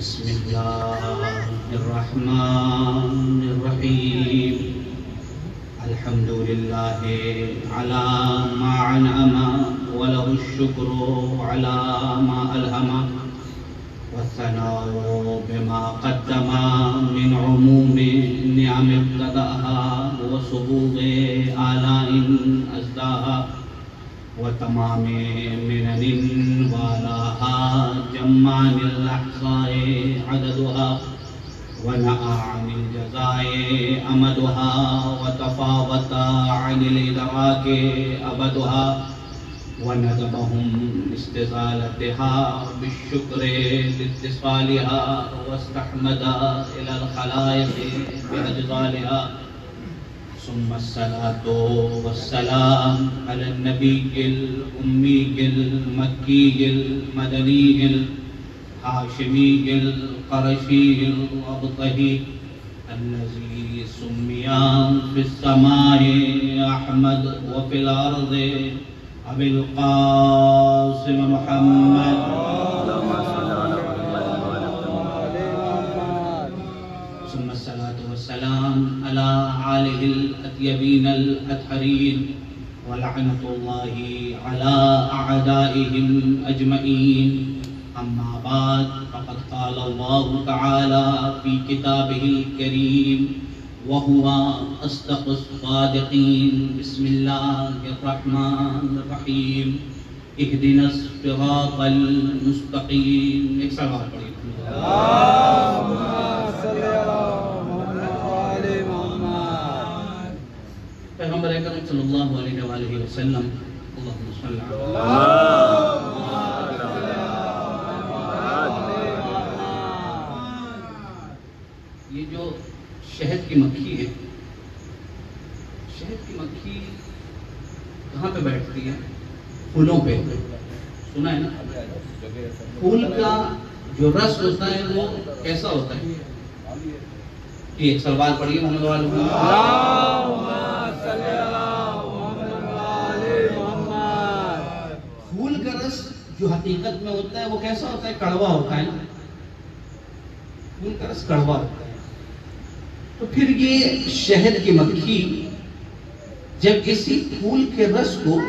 بسم الله الرحمن الرحيم الحمد لله على ما أنعم وله الشكر على ما ألهم والثناء بما قدم من عموم نعم ابتدأها وسبوغ آلاء أزداها وتمام منن والاها جمان الأحصاء عددها ونأى عن الجزاء أمدها وتفاوت عن الإدراك أبدها وندبهم استزالتها بالشكر لاتصالها واستحمد إلى الخلائق بأجزالها ثم الصلاة والسلام على النبي الأمي المكي المدني الهاشمي القرشي الأبطحي الذي سمي في السماء أحمد وفي الأرض أبي القاسم محمد ثم الصلاة والسلام على آله الأطيبين الأطهرين ولعنة الله على أعدائهم أجمعين أما بعد فقد قال الله تعالى في كتابه الكريم وهو أصدق الصادقين بسم الله الرحمن الرحيم اهدنا الصراط المستقيم ایک سوال پڑھیے پیغمبر اکرم صلی اللہ علیہ وآلہ وسلم اللہم صلی یہ جو شہد کی مکھی ہے، شہد کی مکھی کہاں پہ بیٹھتی ہے؟ پھولوں پہ. سنا ہے نا؟ پھول کا جو رس ہوتا ہے وہ کیسا ہوتا ہے؟ ایک سوال پڑھیے محمد والے پھول کا رس جو حقیقت میں ہوتا ہے وہ کیسا ہوتا ہے؟ کڑوا ہوتا ہے نا. پھول کا رس کڑوا ہوتا ہے. تو پھر یہ شہد کی مکھی جب کسی پھول کے رس کو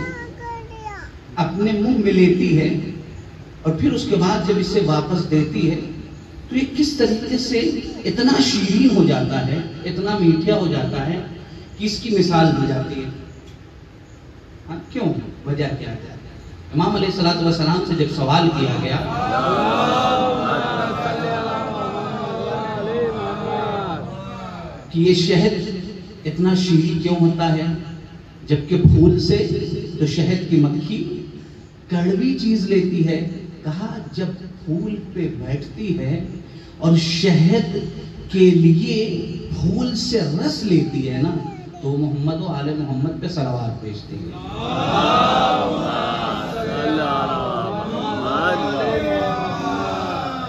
اپنے منہ میں لیتی ہے اور پھر اس کے بعد جب اسے واپس دیتی ہے تو یہ کس طریقے سے اتنا شیرین ہو جاتا ہے، اتنا میٹھا ہو جاتا ہے کہ اس کی مثال دی جاتی ہے. کیوں؟ وجہ کیا ہے؟ امام علیہ السلام سے جب سوال کیا گیا کہ یہ شہد اتنا شیریں کیوں ہوتا ہے جبکہ پھول سے تو شہد کی مکھی کڑوی چیز لیتی ہے. کہا جب پھول پہ بیٹھتی ہے اور شہد کے لیے پھول سے رس لیتی ہے نا تو محمد و آل محمد پہ صلوات بھیجتی ہے.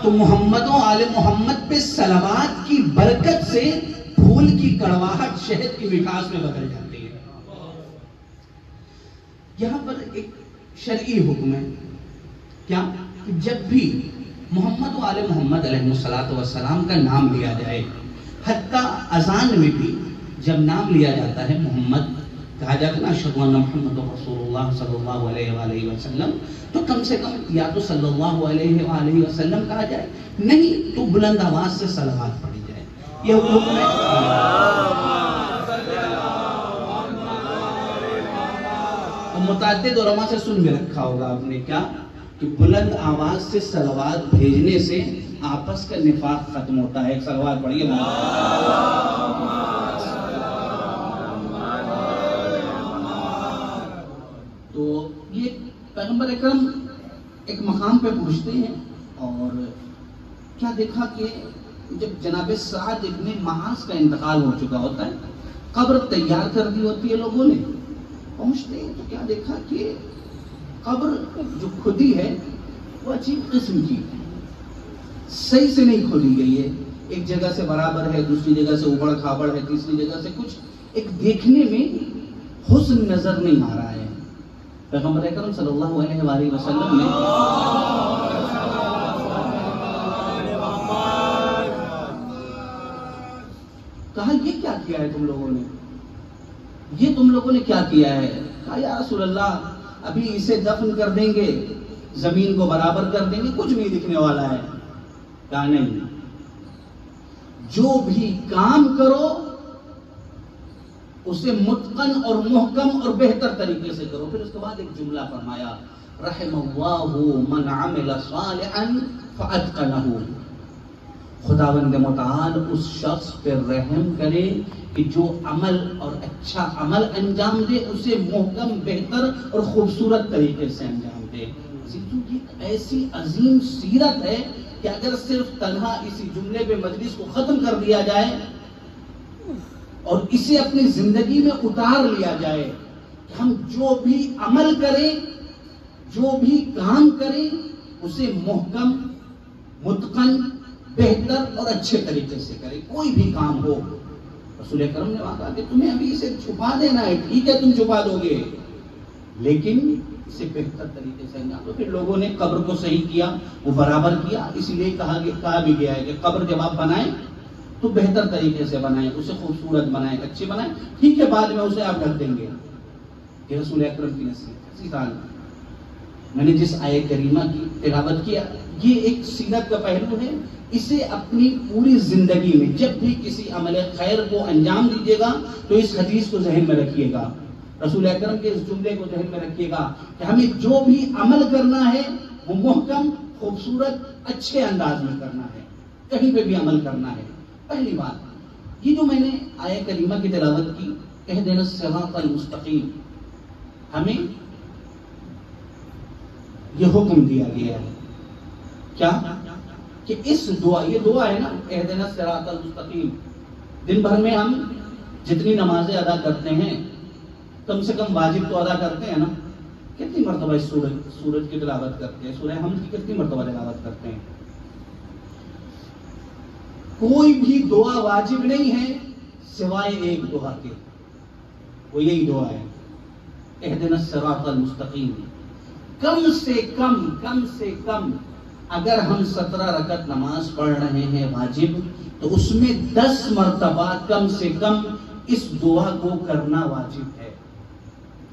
تو محمد و آل محمد پہ صلوات کی برکت سے پھول کی کڑواہٹ شہد کی مٹھاس میں بدل جاتی ہے. یہاں پر ایک شرعی حکم ہے کیا کہ جب بھی محمد و آل محمد علیہ السلام کا نام لیا جائے، حتیٰ اذان میں بھی جب نام لیا جاتا ہے محمد کہا جاتا ہے نا اشہدو ان محمد رسول اللہ صلی اللہ علیہ وآلہ وسلم، تو کم سے کم یا تو صلی اللہ علیہ وآلہ وسلم کہا جائے، نہیں تو بلند آواز سے صلوات پڑھی جائے. یہ حکم ہے. متعدد علماء سے سن میں رکھا ہوگا آپ نے کیا کہ بلند آواز سے صلوات بھیجنے سے آپس کا نفاق ختم ہوتا ہے. ایک صلوات پڑھیے. تو یہ پیغمبر اکرم ایک مقام پہ پہنچتے ہیں اور کیا دیکھا کہ جب جناب سعد ابن معاذ کا انتقال ہو چکا ہوتا ہے، قبر تیار کر دی ہوتی ہے لوگوں نے، پہنچتے ہیں تو کیا دیکھا کہ قبر جو کھدی ہے وہ عجیب قسم کی ہے، صحیح سے نہیں کھودی گئی ہے. ایک جگہ سے برابر ہے، دوسری جگہ سے اوبڑ کھابڑ ہے، تیسری جگہ سے کچھ ایک دیکھنے میں حسن نظر نہیں آ رہا ہے. پیغمبر اکرم صلی اللہ علیہ وآلہ وسلم نے کہا یہ کیا کیا ہے تم لوگوں نے، یہ تم لوگوں نے کیا کیا ہے؟ کہا یا رسول اللہ ابھی اسے دفن کر دیں گے، زمین کو برابر کر دیں گے، کچھ نہیں دکھنے والا ہے۔ کہا نہیں، جو بھی کام کرو اسے متقن اور محکم اور بہتر طریقے سے کرو۔ پھر اس کے بعد ایک جملہ فرمایا، رحم اللہ من عمل صالحا فاتقنہ، خداوند متعال اس شخص پر رحم کرے کہ جو عمل اور اچھا عمل انجام دے اسے محکم، بہتر اور خوبصورت طریقے سے انجام دے۔ یہ ایک ایسی عظیم سیرت ہے کہ اگر صرف تنہا اسی جملے پہ مجلس کو ختم کر دیا جائے اور اسے اپنی زندگی میں اتار لیا جائے کہ ہم جو بھی عمل کریں، جو بھی کام کریں اسے محکم، متقن، بہتر اور اچھے طریقے سے کریں، کوئی بھی کام ہو۔ رسول اکرم نے کہا کہ تمہیں ابھی اسے چھپا دینا ہے، ٹھیک ہے تم چھپا دو گے، لیکن اسے بہتر طریقے سے انجام دو۔ پھر لوگوں نے قبر کو صحیح کیا، وہ برابر کیا، اسی لیے کہا بھی گیا ہے کہ قبر جب آپ بنائیں تو بہتر طریقے سے بنائیں، اسے خوبصورت بنائیں، اچھے بنائیں، ٹھیک ہے بعد میں اسے آپ ڈھک دیں گے۔ یہ رسول اکرم کی نصیحت۔ اسی طرح میں نے جس آیت کریمہ کی تلاوت کیا، یہ ایک سیرت کا پہلو ہے، اسے اپنی پوری زندگی میں جب بھی کسی عمل خیر کو انجام دیجیے گا تو اس حدیث کو ذہن میں رکھیے گا، رسول اکرم کے اس جملے کو ذہن میں رکھیے گا کہ ہمیں جو بھی عمل کرنا ہے وہ محکم، خوبصورت، اچھے انداز میں کرنا ہے، کہیں پہ بھی عمل کرنا ہے۔ پہلی بات یہ جو میں نے آیت کریمہ کی تلاوت کی، اہدنا الصراط المستقیم، ہمیں یہ حکم دیا گیا ہے کیا کہ اس دعا، یہ دعا ہے نا اہدنا الصراط المستقیم، دن بھر میں ہم جتنی نمازیں ادا کرتے ہیں کم سے کم واجب تو ادا کرتے ہیں نا، کتنی مرتبہ اس سورج کی تلاوت کرتے ہیں، سورہ حمد کی کتنی مرتبہ تلاوت کرتے ہیں؟ کوئی بھی دعا واجب نہیں ہے سوائے ایک دعا کے، وہ یہی دعا ہے اہدنا الصراط المستقیم۔ کم سے کم اگر ہم 17 رکعت نماز پڑھ رہے ہیں واجب تو اس میں 10 مرتبہ کم سے کم اس دعا کو کرنا واجب ہے۔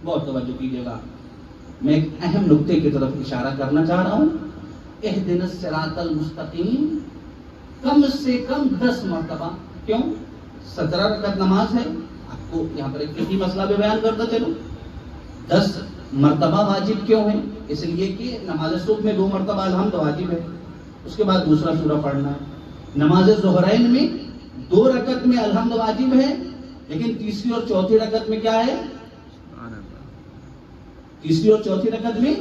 بہت توجہ کیجیے گا، میں ایک اہم نقطے کی طرف اشارہ کرنا چاہ رہا ہوں۔ اہدنا الصراط المستقیم کم سے کم 10 مرتبہ، کیوں؟ 17 رکعت نماز ہے، آپ کو یہاں پر ایک فقہی مسئلہ بھی بیان کرتا چلو۔ 10 مرتبہ واجب کیوں ہے؟ اس لیے کہ نماز صبح میں 2 مرتبہ الحمد واجب ہے، اس کے بعد دوسرا سورہ پڑھنا ہے۔ نماز ظہرین میں 2 رکعت میں الحمد واجب ہے، لیکن تیسری اور چوتھی رکعت میں کیا ہے؟ تیسری اور چوتھی رکعت میں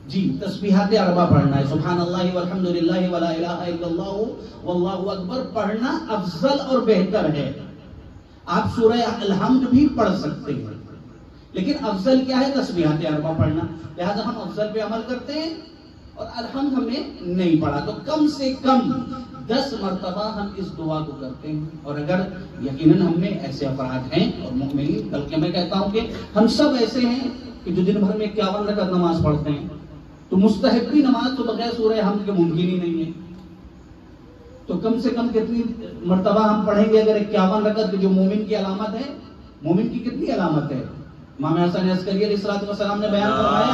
جی تسبیحات اربع پڑھنا ہے، سبحان اللہ والحمد للہ ولا الہ الا اللہ واللہ اکبر پڑھنا افضل اور بہتر ہے۔ آپ سورہ الحمد بھی پڑھ سکتے ہیں، لیکن افضل کیا ہے؟ تسبیحات اربع پڑھنا، لہذا ہم افضل پہ عمل کرتے ہیں اور الحمد ہم نے نہیں پڑھا، تو کم سے کم 10 مرتبہ ہم اس دعا کو کرتے ہیں۔ اور اگر یقیناً ہم میں ایسے افراد ہیں اور مومنین، بلکہ میں کہتا ہوں کہ ہم سب ایسے ہیں کہ جو دن بھر میں 51 رکعت نماز پڑھتے ہیں، تو مستحبی نماز تو بغیر سورہ حمد کے ممکن ہی نہیں ہے، تو کم سے کم کتنی مرتبہ ہم پڑھیں گے؟ اگر 51 رکعت جو مومن کی علامت ہے، مومن کی کتنی علامت ہے؟ امام حسن عسکری علیہ السلام نے بیان فرمایا ہے،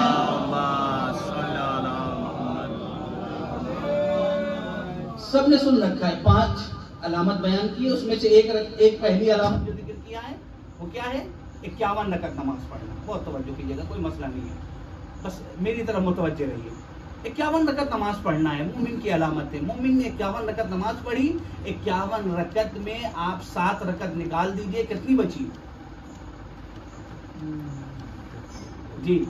سب نے سن رکھا ہے، 5 علامت بیان کی ہے، اس میں سے ایک پہلی علامت جو ذکر کیا ہے وہ کیا ہے؟ 51 رکعت نماز پڑھنا۔ بہت توجہ کیجیے گا، کوئی مسئلہ نہیں ہے، بس میری طرف متوجہ رہیے۔ 51 رکعت نماز پڑھنا ہے، مومن کی علامت ہے۔ مومن نے 51 رکعت نماز پڑھی، 51 رکعت میں آپ 7 رکعت نکال دیجئے، کتنی بچی؟ جی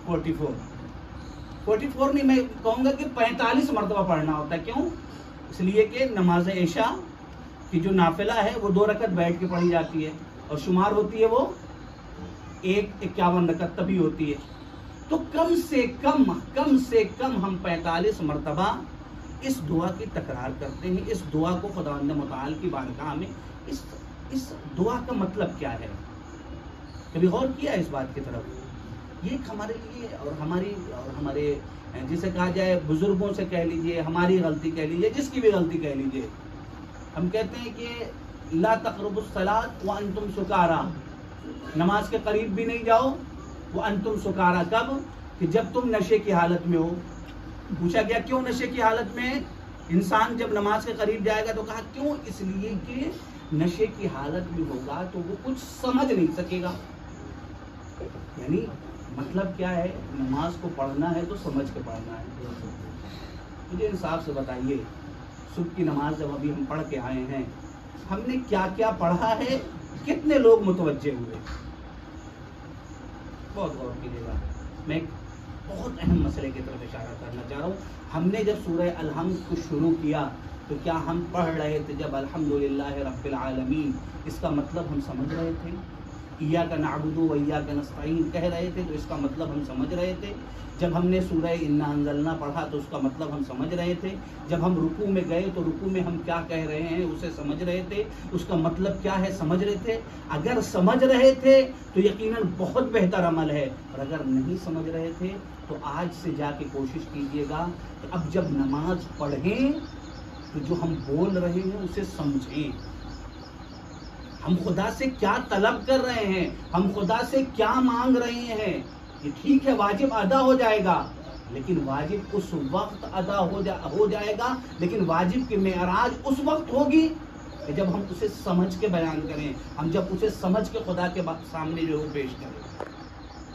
44 نہیں، میں کہوں گا کہ 45 مرتبہ پڑھنا ہوتا ہے۔ کیوں؟ اس لیے کہ نماز عشاء کی جو نافلہ ہے وہ 2 رکعت بیٹھ کے پڑھی جاتی ہے اور شمار ہوتی ہے وہ 51 رکعت تبھی ہوتی ہے۔ تو کم سے کم ہم 45 مرتبہ اس دعا کی تکرار کرتے ہیں۔ اس دعا کو خداوند متعال کی بارگاہ میں، اس دعا کا مطلب کیا ہے؟ کبھی غور کیا اس بات کی طرف؟ یہ ہمارے لیے اور ہمارے جسے کہا جائے بزرگوں سے کہہ لیجئے، ہماری غلطی کہہ لیجئے، جس کی بھی غلطی کہہ لیجئے، ہم کہتے ہیں کہ لا تقربوا الصلاۃ وانتم سکارا، نماز کے قریب بھی نہیں جاؤ، وانتم سکارا، کب؟ کہ جب تم نشے کی حالت میں ہو۔ پوچھا گیا کیوں نشے کی حالت میں انسان جب نماز کے قریب جائے گا؟ تو کہا کیوں؟ اس لیے کہ نشے کی حالت میں ہوگا تو وہ کچھ سمجھ نہیں سکے گا۔ یعنی مطلب کیا ہے؟ نماز کو پڑھنا ہے تو سمجھ کے پڑھنا ہے۔ مجھے انصاف سے بتائیے، صبح کی نماز جب ابھی ہم پڑھ کے آئے ہیں، ہم نے کیا کیا پڑھا ہے؟ کتنے لوگ متوجہ ہوئے؟ بہت غور کیجیے گا، میں ایک بہت اہم مسئلے کی طرف اشارہ کرنا چاہ رہا ہوں۔ ہم نے جب سورہ الحمد کو شروع کیا تو کیا ہم پڑھ رہے تھے جب الحمدللہ رب العالمین، اس کا مطلب ہم سمجھ رہے تھے؟ ایاک نعبد و ایاک نستعین کہہ رہے تھے تو اس کا مطلب ہم سمجھ رہے تھے؟ جب ہم نے سورہ انا انزلنا پڑھا تو اس کا مطلب ہم سمجھ رہے تھے؟ جب ہم رکوع میں گئے تو رکوع میں ہم کیا کہہ رہے ہیں اسے سمجھ رہے تھے؟ اس کا مطلب کیا ہے سمجھ رہے تھے؟ اگر سمجھ رہے تھے تو یقیناً بہت بہتر عمل ہے، اور اگر نہیں سمجھ رہے تھے تو آج سے جا کے کوشش کیجیے گا کہ اب جب نماز پڑھیں تو جو ہم بول رہے ہیں اسے سمجھیں۔ ہم خدا سے کیا طلب کر رہے ہیں، ہم خدا سے کیا مانگ رہے ہیں۔ یہ ٹھیک ہے واجب ادا ہو جائے گا، لیکن واجب اس وقت ادا ہو جائے گا، لیکن واجب کی معراج اس وقت ہوگی کہ جب ہم اسے سمجھ کے بیان کریں، ہم جب اسے سمجھ کے خدا کے سامنے جو ہے پیش کریں۔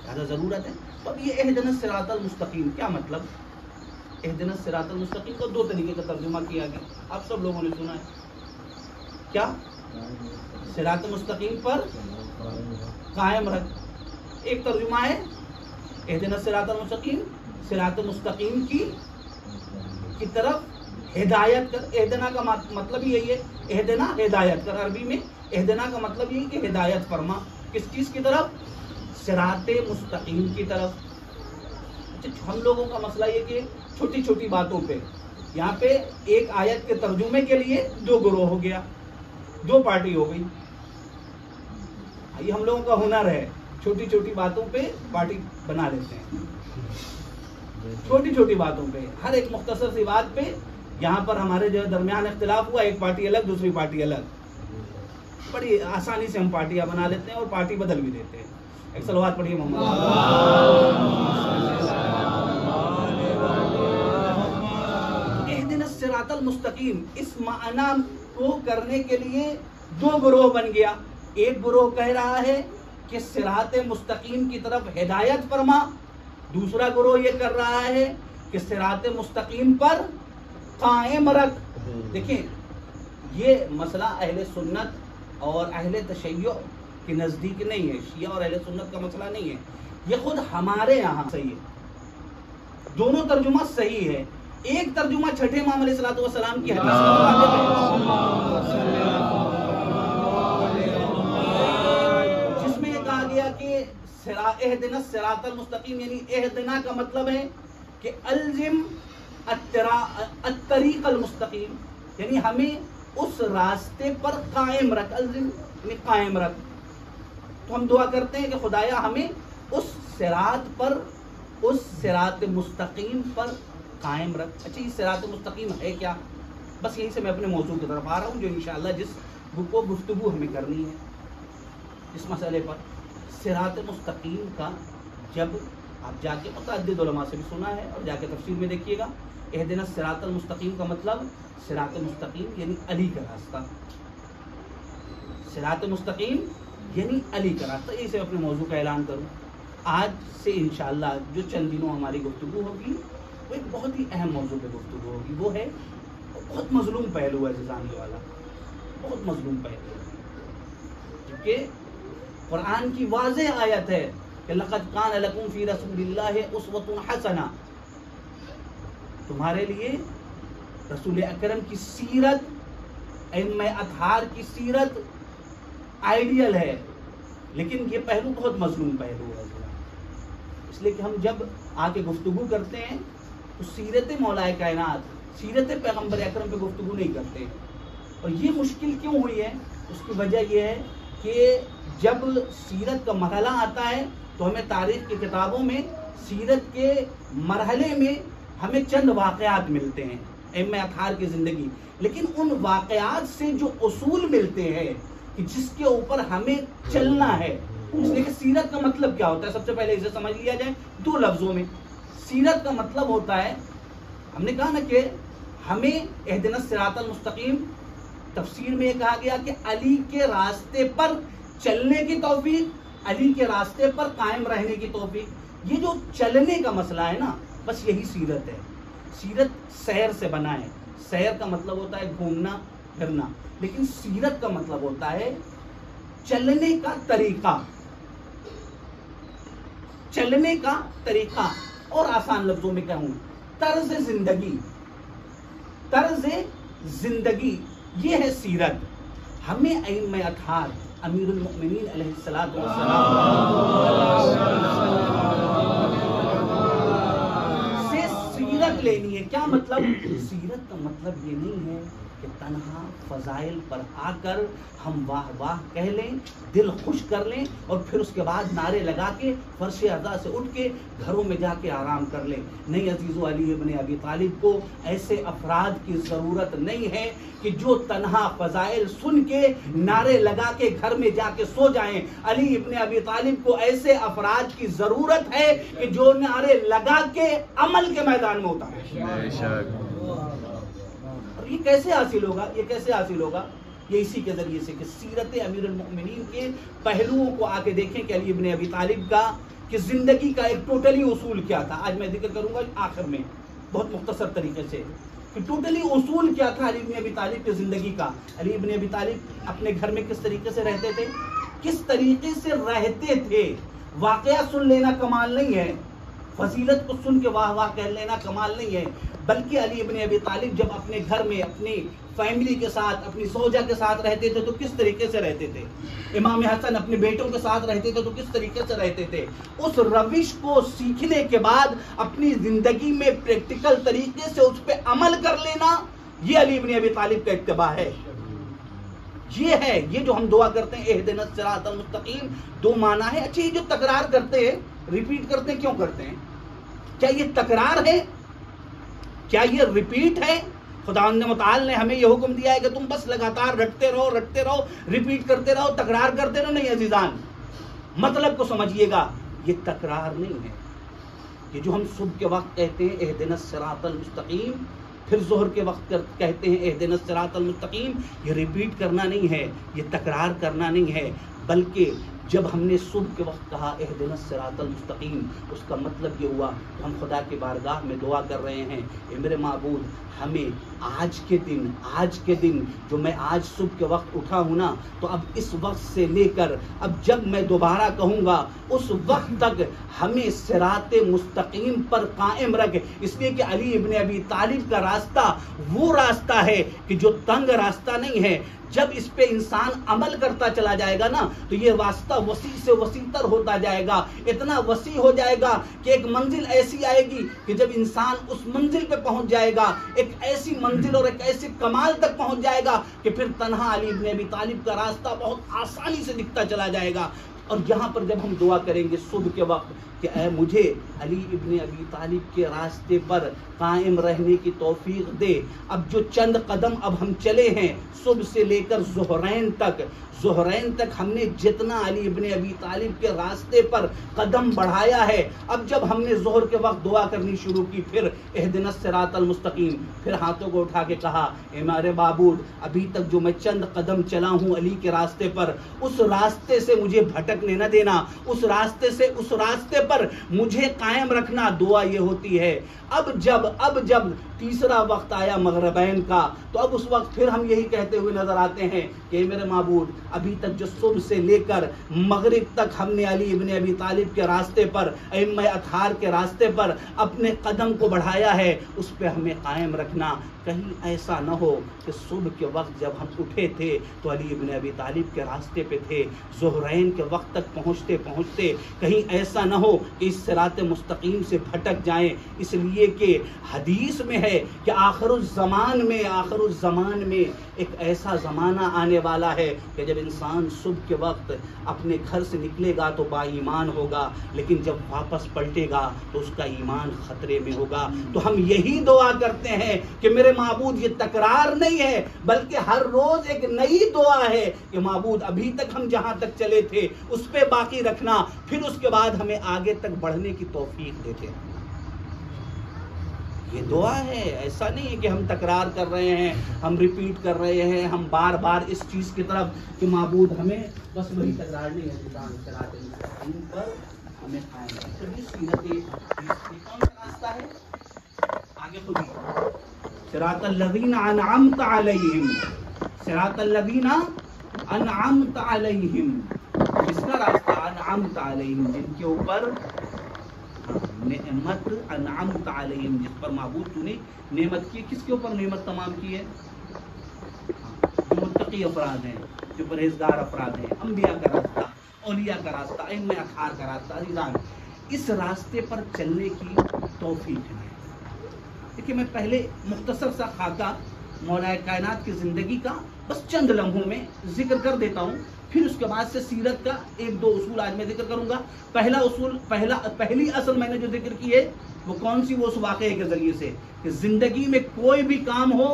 لہذا ضرورت ہے۔ تو اب یہ اہدنا الصراط المستقیم کیا مطلب؟ اہدنا الصراط المستقیم کو دو طریقے کا ترجمہ کیا گیا، آپ سب لوگوں نے سنا ہے۔ کیا؟ صراط مستقیم پر قائم رکھ۔ ایک ترجمہ ہے اہدنا الصراط المستقیم، صراط مستقیم کی طرف ہدایت کر۔ اہدنا کا مطلب یہی ہے، اہدنا ہدایت کر، عربی میں اہدنا کا مطلب یہی کہ ہدایت فرما۔ کس چیز کی طرف؟ صراط مستقیم کی طرف۔ اچھا، ہم لوگوں کا مسئلہ یہ کہ چھوٹی چھوٹی باتوں پہ، یہاں پہ ایک آیت کے ترجمے کے لیے دو گروہ ہو گیا، دو پارٹی ہو گئی۔ یہ ہم لوگوں کا ہنر ہے، چھوٹی چھوٹی باتوں پہ پارٹی بنا لیتے ہیں۔ چھوٹی چھوٹی باتوں پہ، ہر ایک مختصر سی بات پہ یہاں پر ہمارے جو درمیان اختلاف ہوا، ایک پارٹی الگ دوسری پارٹی الگ، بڑی آسانی سے ہم پارٹیاں بنا لیتے ہیں اور پارٹی بدل بھی دیتے ہیں۔ ایک صلوات پڑھیے محمد۔ اہدنا الصراط المستقیم، اس معنی کو کرنے کے لیے دو گروہ بن گیا۔ ایک گروہ کہہ رہا ہے کہ صراط مستقیم کی طرف ہدایت فرما، دوسرا گروہ یہ کر رہا ہے کہ صراط مستقیم پر قائم رکھ۔ دیکھیں، یہ مسئلہ اہل سنت اور اہل تشیع کے نزدیک نہیں ہے، شیعہ اور اہل سنت کا مسئلہ نہیں ہے، یہ خود ہمارے یہاں صحیح ہے۔ دونوں ترجمہ صحیح ہے۔ ایک ترجمہ چھٹے امام علیہ الصلوۃ والسلام کی حدیث جس میں یہ کہا گیا کہ اہدنا الصراط المستقیم، یعنی اہدنا کا مطلب ہے کہ الزم الطریق المستقیم، یعنی ہمیں اس راستے پر قائم رکھ، الزم یعنی قائم رکھ۔ تو ہم دعا کرتے ہیں کہ خدایا ہمیں اس صراط پر، اس صراط مستقیم پر قائم رکھ۔ اچھا، یہ صراط مستقیم ہے کیا؟ بس یہیں سے میں اپنے موضوع کی طرف آ رہا ہوں، جو انشاءاللہ جس کو گفتگو ہمیں کرنی ہے اس مسئلے پر۔ صراط مستقیم کا جب آپ جا کے متعدد علماء سے بھی سنا ہے اور جا کے تفسیر میں دیکھیے گا، اہدنا الصراط المستقیم کا مطلب صراط مستقیم یعنی علی کا راستہ، صراط مستقیم یعنی علی کا راستہ۔ اسے اپنے موضوع کا اعلان کروں، آج سے انشاءاللہ جو چند دنوں ہماری گفتگو ہوگی وہ ایک بہت ہی اہم موضوع پہ گفتگو ہوگی، وہ ہے بہت مظلوم پہلو ہے جزامی والا، بہت مظلوم پہلو ہے، کیونکہ قرآن کی واضح آیت ہے کہ لقد کان لکم فی رسول اللہ اسوۃ حسنہ، تمہارے لیے رسول اکرم کی سیرت، ائمہ اطہار کی سیرت آئیڈیل ہے، لیکن یہ پہلو بہت مظلوم پہلو ہے، اس لیے کہ ہم جب آ کے گفتگو کرتے ہیں تو سیرت مولا کائنات، سیرت پیغمبر اکرم پہ گفتگو نہیں کرتے۔ اور یہ مشکل کیوں ہوئی ہے؟ اس کی وجہ یہ ہے کہ جب سیرت کا مرحلہ آتا ہے تو ہمیں تاریخ کی کتابوں میں سیرت کے مرحلے میں ہمیں چند واقعات ملتے ہیں، ائمہ اطہار کی زندگی، لیکن ان واقعات سے جو اصول ملتے ہیں کہ جس کے اوپر ہمیں چلنا ہے. اس لیے کہ سیرت کا مطلب کیا ہوتا ہے، سب سے پہلے اسے سمجھ لیا جائے 2 لفظوں میں. سیرت کا مطلب ہوتا ہے، ہم نے کہا نا کہ ہمیں اہدنا الصراط المستقیم، تفسیر میں یہ کہا گیا کہ علی کے راستے پر چلنے کی توفیق، علی کے راستے پر قائم رہنے کی توفیق. یہ جو چلنے کا مسئلہ ہے نا، بس یہی سیرت ہے. سیرت سیر سے بنا ہے. سیر کا مطلب ہوتا ہے گھومنا پھرنا، لیکن سیرت کا مطلب ہوتا ہے چلنے کا طریقہ. چلنے کا طریقہ، اور آسان لفظوں میں کہوں طرز زندگی. طرز زندگی یہ ہے سیرت. ہمیں ائمہ اطہار امیر المؤمنین علیہ الصلوۃ سے سیرت لینی ہے. کیا مطلب؟ سیرت کا مطلب یہ نہیں ہے کہ تنہا فضائل پر آ کر ہم واہ واہ کہہ لیں، دل خوش کر لیں، اور پھر اس کے بعد نعرے لگا کے فرش اعضاء سے اٹھ کے گھروں میں جا کے آرام کر لیں. نہیں عزیزو، علی ابن ابی طالب کو ایسے افراد کی ضرورت نہیں ہے کہ جو تنہا فضائل سن کے نعرے لگا کے گھر میں جا کے سو جائیں. علی ابن ابی طالب کو ایسے افراد کی ضرورت ہے کہ جو نعرے لگا کے عمل کے میدان میں اتریں. یہ کیسے حاصل ہوگا؟ یہ کیسے حاصل ہوگا؟ یہ اسی کے ذریعے سے کہ سیرت امیر المؤمنین کے پہلوؤں کو آ کے دیکھیں کہ علی ابن ابی طالب کا کہ زندگی کا ایک ٹوٹلی اصول کیا تھا. آج میں ذکر کروں گا آخر میں بہت مختصر طریقے سے کہ ٹوٹلی اصول کیا تھا علی ابن ابی طالب کی زندگی کا. علی ابن ابی طالب اپنے گھر میں کس طریقے سے رہتے تھے، کس طریقے سے رہتے تھے. واقعہ سن لینا کمال نہیں ہے، فضیلت کو سن کے واہ واہ کہہ لینا کمال نہیں ہے، بلکہ علی ابن ابی طالب جب اپنے گھر میں اپنی فیملی کے ساتھ، اپنی زوجہ کے ساتھ رہتے تھے تو کس طریقے سے رہتے تھے. امام حسن اپنے بیٹوں کے ساتھ رہتے تھے تو کس طریقے سے رہتے تھے. اس روش کو سیکھنے کے بعد اپنی زندگی میں پریکٹیکل طریقے سے اس پہ عمل کر لینا، یہ علی ابن ابی طالب کا اتباع ہے. یہ ہے، یہ جو ہم دعا کرتے ہیں اہدنا الصراط المستقیم، 2 معنی ہے. اچھا، یہ جو تکرار کرتے ہیں، ریپیٹ کرتے ہیں، کیوں کرتے ہیں؟ کیا یہ تکرار ہے؟ کیا یہ ریپیٹ ہے؟ خداوند متعال نے ہمیں یہ حکم دیا ہے کہ تم بس لگاتار رٹتے رہو، ریپیٹ کرتے رہو، تکرار کرتے رہو. نہیں عزیزان، مطلب کو سمجھیے گا. یہ تکرار نہیں ہے. یہ جو ہم صبح کے وقت کہتے ہیں اہدنا الصراط المستقیم، پھر ظہر کے وقت کہتے ہیں اہدنا الصراط المستقیم، یہ ریپیٹ کرنا نہیں ہے، یہ تکرار کرنا نہیں ہے، بلکہ جب ہم نے صبح کے وقت کہا اہدنا الصراط المستقیم، اس کا مطلب یہ ہوا کہ ہم خدا کی بارگاہ میں دعا کر رہے ہیں، اے میرے معبود، ہمیں آج کے دن جو میں آج صبح کے وقت اٹھا ہوں نا، تو اب اس وقت سے لے کر اب جب میں دوبارہ کہوں گا اس وقت تک ہمیں صراط مستقیم پر قائم رکھ. اس لیے کہ علی ابن ابی طالب کا راستہ وہ راستہ ہے کہ جو تنگ راستہ نہیں ہے. جب اس پہ انسان عمل کرتا چلا جائے گا نا، تو یہ راستہ وسیع سے وسیع تر ہوتا جائے گا، اتنا وسیع ہو جائے گا کہ ایک منزل ایسی آئے گی کہ جب انسان اس منزل پہ پہنچ جائے گا، ایک ایسی منزل اور ایک ایسے کمال تک پہنچ جائے گا کہ پھر تنہا علی ابن ابی طالب کا راستہ بہت آسانی سے دکھتا چلا جائے گا. اور یہاں پر جب ہم دعا کریں گے صبح کے وقت کہ اے مجھے علی ابن ابی طالب کے راستے پر قائم رہنے کی توفیق دے. اب جو چند قدم اب ہم چلے ہیں صبح سے لے کر ظہرین تک ہم نے جتنا علی ابن ابی طالب کے راستے پر قدم بڑھایا ہے، اب جب ہم نے ظہر کے وقت دعا کرنی شروع کی، پھر اہدنا الصراط المستقیم، پھر ہاتھوں کو اٹھا کے کہا اے میرے معبود، ابھی تک جو میں چند قدم چلا ہوں علی کے راستے پر، اس راستے سے مجھے بھٹکنے نہ دینا، اس راستے پر مجھے قائم رکھنا. دعا یہ ہوتی ہے. اب جب تیسرا وقت آیا مغربین کا، تو اب اس وقت پھر ہم یہی کہتے ہوئے نظر آتے ہیں کہ میرے معبود، ابھی تک جو صبح سے لے کر مغرب تک ہم نے علی ابن ابی طالب کے راستے پر، ائمہ اطہار کے راستے پر اپنے قدم کو بڑھایا ہے، اس پہ ہمیں قائم رکھنا. کہیں ایسا نہ ہو کہ صبح کے وقت جب ہم اٹھے تھے تو علی ابن ابی طالب کے راستے پہ تھے، ظہرین کے وقت تک پہنچتے کہیں ایسا نہ ہو کہ اس صراط مستقیم سے بھٹک جائیں. اس لیے کہ حدیث میں ہے ہے کہ آخر الزمان میں ایک ایسا زمانہ آنے والا ہے کہ جب انسان صبح کے وقت اپنے گھر سے نکلے گا تو با ایمان ہوگا، لیکن جب واپس پلٹے گا تو اس کا ایمان خطرے میں ہوگا۔ تو ہم یہی دعا کرتے ہیں کہ میرے معبود، یہ تکرار نہیں ہے بلکہ ہر روز ایک نئی دعا ہے کہ معبود ابھی تک ہم جہاں تک چلے تھے اس پہ باقی رکھنا، پھر اس کے بعد ہمیں آگے تک بڑھنے کی توفیق دیتے ہیں۔ یہ دعا ہے، ایسا نہیں ہے کہ ہم تکرار کر رہے ہیں، ہم ریپیٹ کر رہے ہیں، ہم بار بار اس چیز کی طرف کہ معبود ہمیں بس وہی تکرار نہیں ہے، پر ہمیں قائم ہے۔ تو یہ سیرت کون سا راستہ ہے؟ آگے خود ہی صراط الذین انعمت علیہم، صراط الذین انعمت علیہم، جس کا راستہ انعمت علیہم، جن کے اوپر نعمت، انعمت علیہم، جس پر معبود تو نے نعمت کی۔ کس کے اوپر نعمت تمام کی ہے؟ جو متقی افراد ہیں، جو پرہیزگار افراد ہیں، انبیاء کا راستہ، اولیاء کا راستہ، ائمہ اطہار کا راستہ، عزیزان اس راستے پر چلنے کی توفیق ہے۔ دیکھیے میں پہلے مختصر سا خاکہ مولا کائنات کی زندگی کا بس چند لمحوں میں ذکر کر دیتا ہوں، پھر اس کے بعد سے سیرت کا ایک دو اصول آج میں ذکر کروں گا۔ پہلا اصول، پہلی اصل میں نے جو ذکر کی ہے وہ کون سی؟ وہ اس واقعے کے ذریعے سے کہ زندگی میں کوئی بھی کام ہو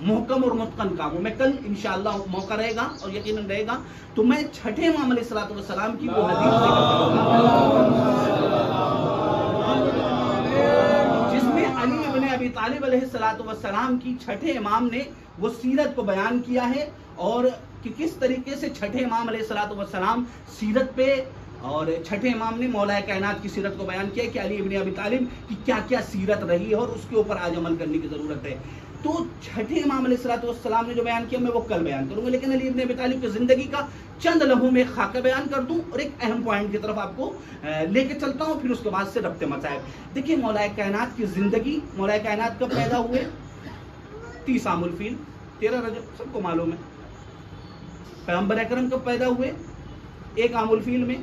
محکم اور متقن کام ہو۔ میں کل انشاءاللہ موقع رہے گا اور یقیناً رہے گا تو میں چھٹے امام علیہ الصلوۃ والسلام کی وہ حدیث جس میں علی ابن ابی طالب علیہ الصلوۃ والسلام کی چھٹے امام نے وہ سیرت کو بیان کیا ہے، اور کہ کس طریقے سے چھٹے امام علیہ الصلوۃ والسلام سیرت پہ، اور چھٹے امام نے مولا کائنات کی سیرت کو بیان کیا کہ علی ابن ابی طالب کی کیا کیا سیرت رہی ہے اور اس کے اوپر آج عمل کرنے کی ضرورت ہے۔ تو چھٹے امام علیہ الصلوۃ والسلام نے جو بیان کیا میں وہ کل بیان کروں گا، لیکن علی ابن ابی طالب کی زندگی کا چند لمحوں میں خاکہ بیان کر دوں اور ایک اہم پوائنٹ کی طرف آپ کو لے کے چلتا ہوں، پھر اس کے بعد سے ربط مصائب۔ دیکھیے مولا کائنات کی زندگی، مولا کائنات کب پیدا ہوئے؟ 30 عام الفیل 13 رجب، سب کو معلوم ہے۔ پیغمبر اکرم کب پیدا ہوئے؟ 1 عام الفیل میں۔